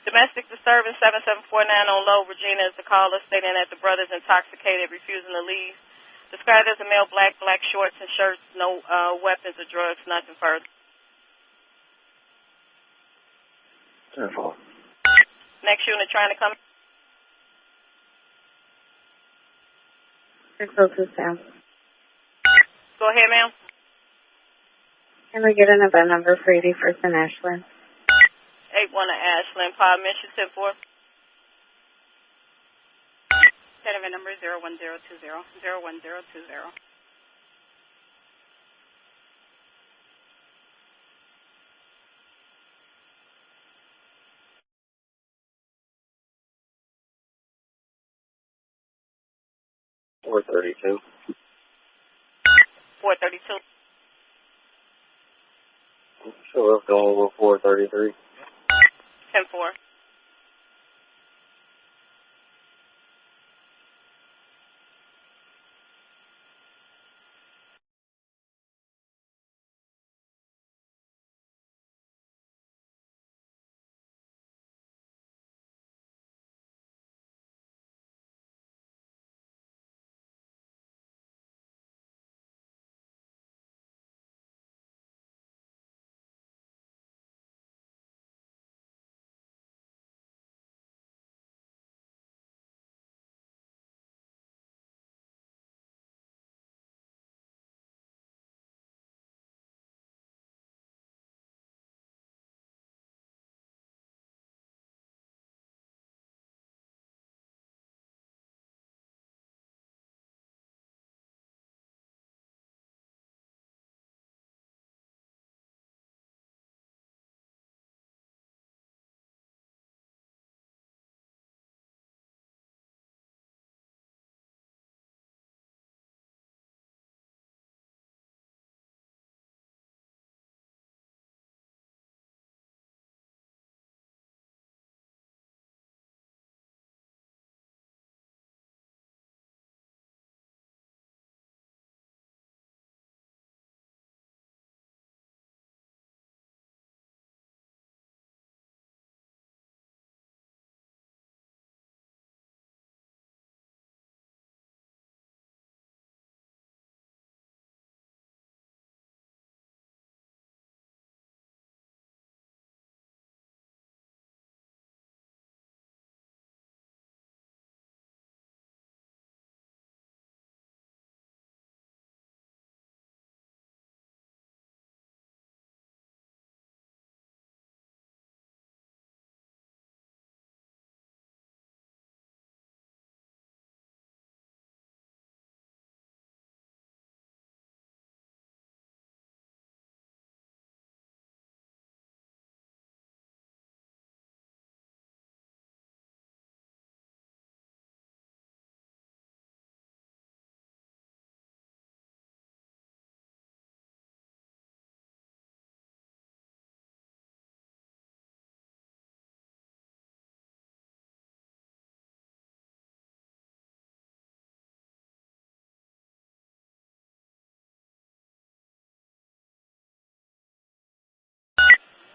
Domestic disturbance 7749 on low. Regina is the caller, stating that the brother's intoxicated, refusing to leave. Described as a male, black shorts and shirts, no weapons or drugs, nothing further. 10-4. Next unit trying to come. 602 Sam. Go ahead, ma'am. Can we get an event number for 81st and Ashland? 81 to Ashland, Pod Mission 10-4. That event number is 01020. 01020. 432. 432. Sure, let's go over 433. 10-4.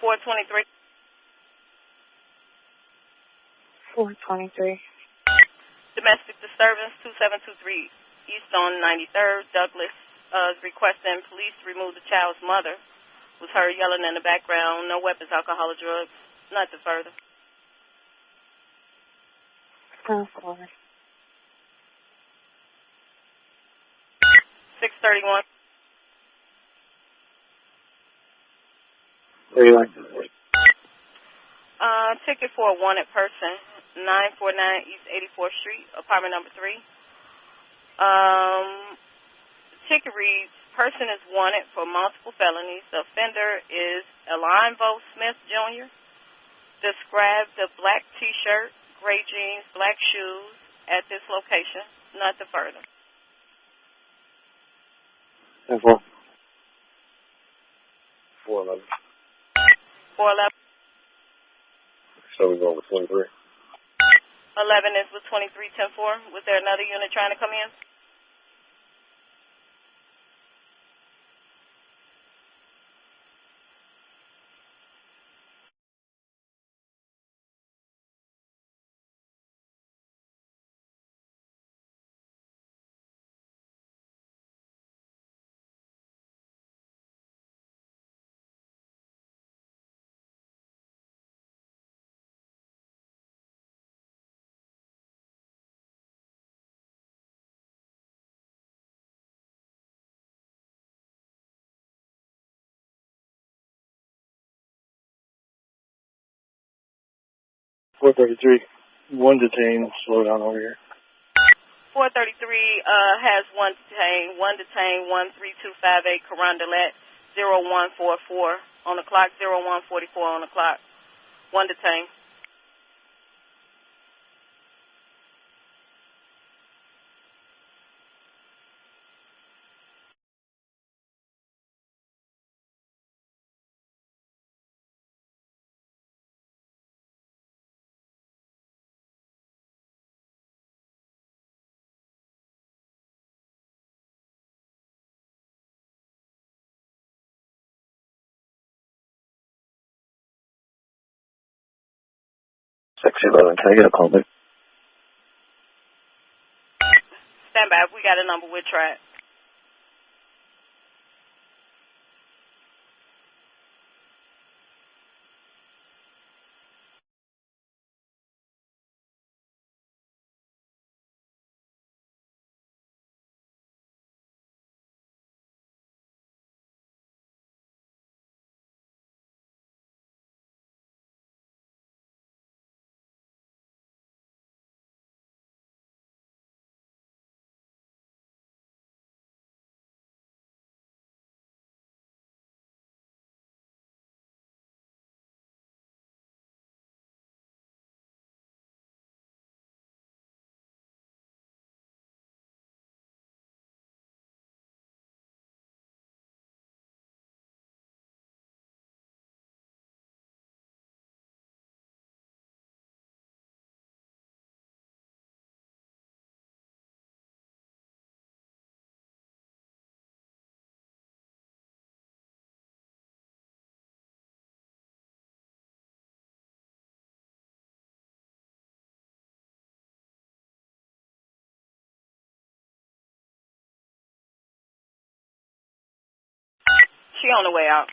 $423. 423. Domestic disturbance 2723 East on 93rd, Douglas. is requesting police to remove the child's mother. Was heard yelling in the background. No weapons, alcohol, or drugs. Nothing further. 631. Where you like? Ticket for a wanted person, 949 East 84th Street, apartment number 3. Ticket reads, person is wanted for multiple felonies. The offender is Alonvo Smith, Jr. Describe the black T-shirt, gray jeans, black shoes at this location. Nothing further. 10-4. 411. 411. So we're going with 23. 11 is with 2310-4. Was there another unit trying to come in? One detained. Slow down over here. 433 has one detained, 13258 Carondelet, 0144 on the clock, 0144 on the clock. One detained. Can I get a call back? Stand by. We got a number. We'll try it. She on the way out.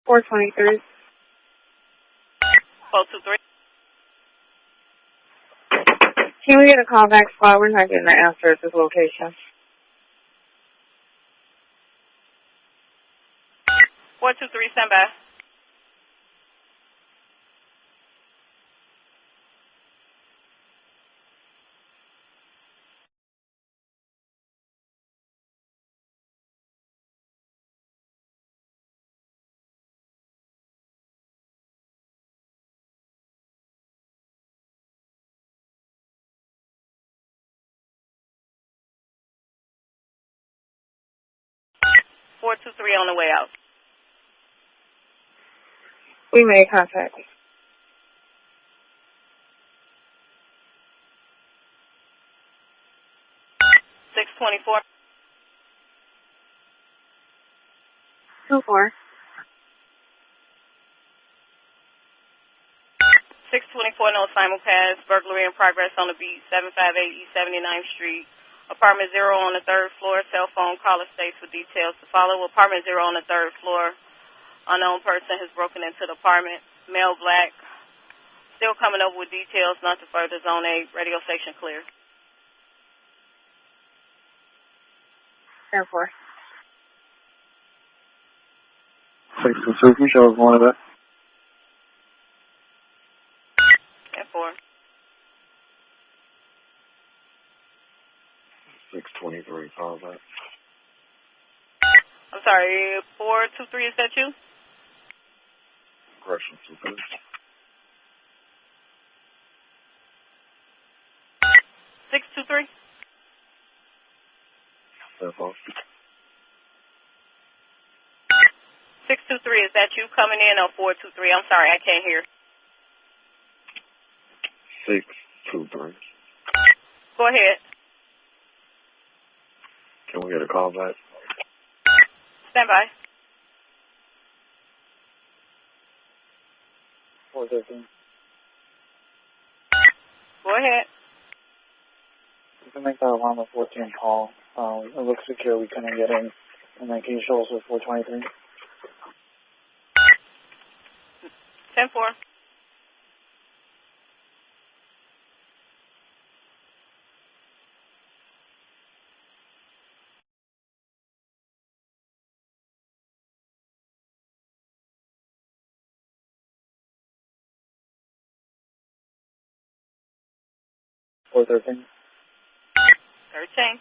423. 423. Can we get a call back squad? We're not getting an answer at this location. 423, stand by. On the way out. We made contact. 624. 24. 624, no simulcast. Burglary in progress on the beat, 758 East 79th Street. Apartment 0 on the 3rd floor. Cell phone caller states for details to follow. Apartment 0 on the 3rd floor. Unknown person has broken into the apartment. Male black. Still coming up with details. Not to further. Zone 8. Radio station clear. 10-4. 622, can you show us one of that? 10-4. 623, call that. I'm sorry, 423, is that you? Correction, 23. 623? 10-4. 623, is that you coming in or 423? I'm sorry, I can't hear. 623. Go ahead. Can we get a call back? Stand by. 413. Go ahead. You can make that alarm at 14 call. It looks secure. We couldn't get in. And then can you show us with 423? 10-4. 413. 13.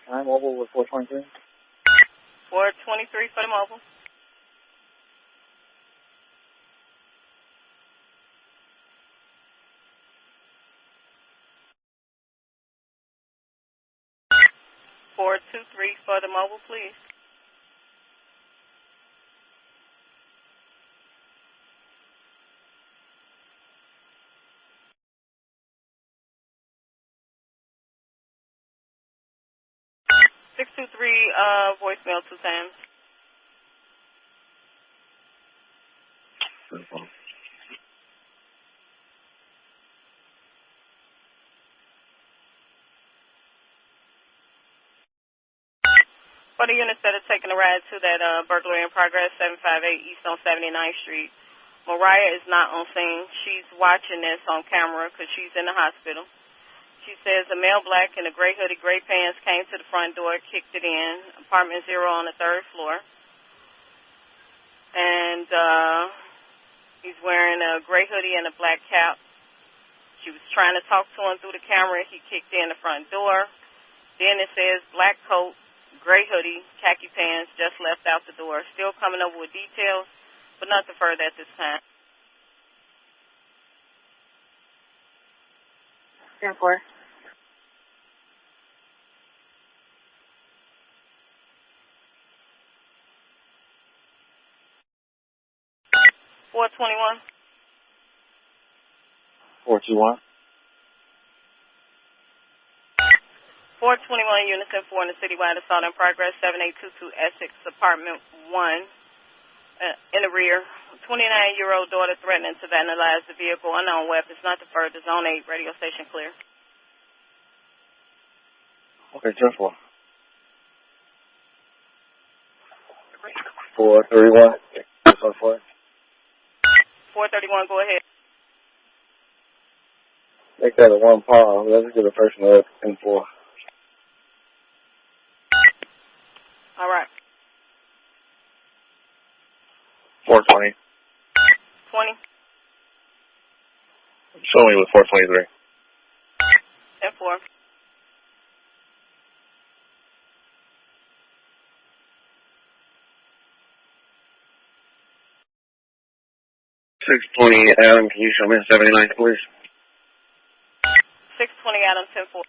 Alright, mobile with 423. 423 for the mobile. For the mobile, please. Voicemail 2 times. 10-4. For the units that are taking a ride to that burglary in progress, 758 East on 79th Street, Mariah is not on scene. She's watching this on camera because she's in the hospital. She says a male black in a gray hoodie, gray pants came to the front door, kicked it in. Apartment 0 on the 3rd floor. And he's wearing a gray hoodie and a black cap. She was trying to talk to him through the camera. He kicked in the front door. Then it says black coat, gray hoodie, khaki pants, just left out the door. Still coming up with details, but nothing further at this time. 10-4. 421. 421. 421 Unison 4 in the citywide assault in progress, 7822 Essex, apartment 1, in the rear. 29-year-old daughter threatening to vandalize the vehicle, unknown weapons, not the further. Zone 8, radio station clear. Okay, 10-4. 431. 431, go ahead. Make that a 1 pound. Let's get a person up in 4. All right. 420. 20 Show me with 423. and 4. Adam, can you show me 79, please? 620 Adam 10-4.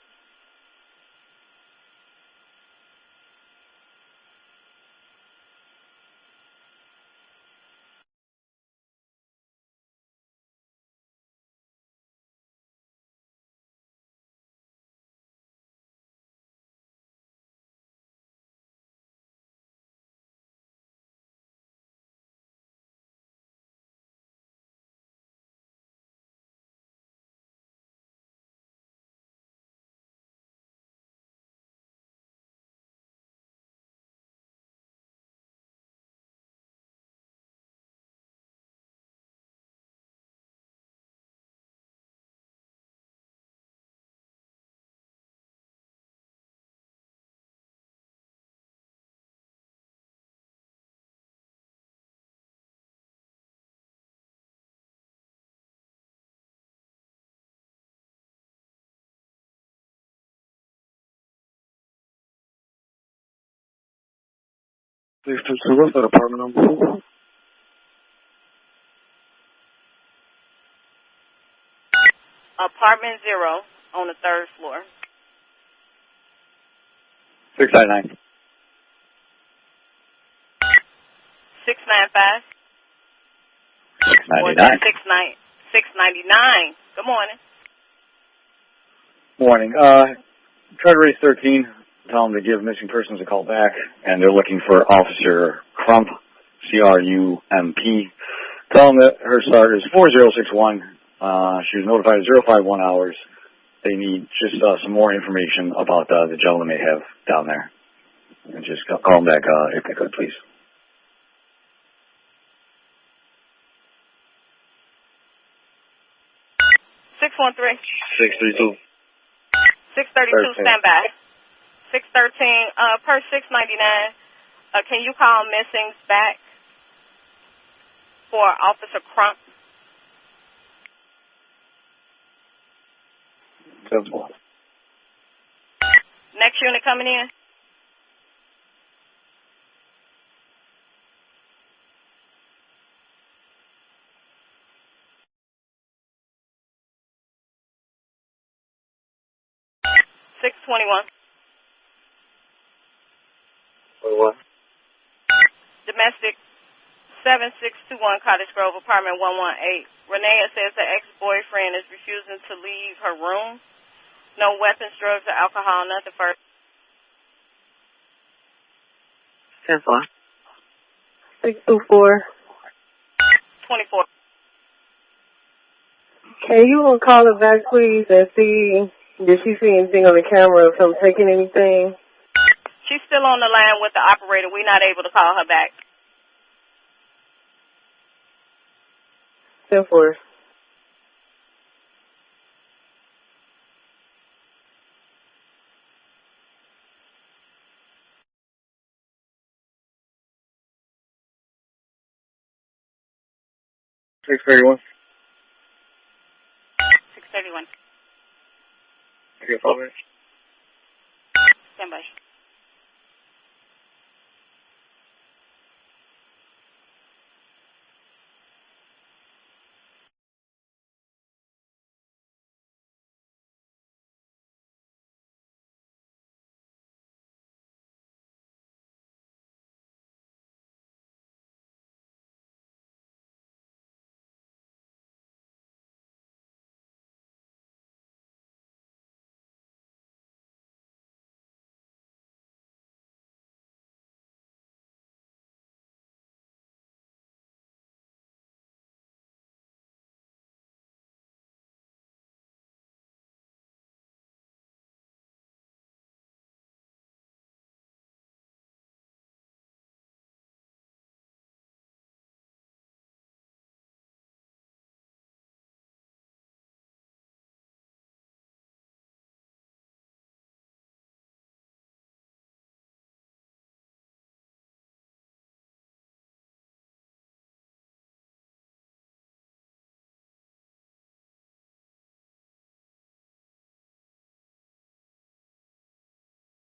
Please, what's that apartment number? Apartment 0 on the 3rd floor. 699. 695. 699. 699. Good morning. Morning. Try to raise 13. Tell them to give missing persons a call back, and they're looking for Officer Crump, C-R-U-M-P. Tell them that her start is 4061. She was notified at 051 hours. They need just some more information about the gentleman they have down there. And just call them back if they could, please. 613. 632. 632, stand by. 613, per 699, can you call missings back for Officer Crump? Simple. Next unit coming in? $621. What? Domestic 7621 Cottage Grove, apartment 118. Renee says her ex-boyfriend is refusing to leave her room. No weapons, drugs, or alcohol, nothing further. 10-4. 624. 24. Can you call her back, please, and see, did she see anything on the camera of him taking anything? She's still on the line with the operator. We're not able to call her back. 10-4. Six 31. 631. Okay, 4 minutes. Stand by.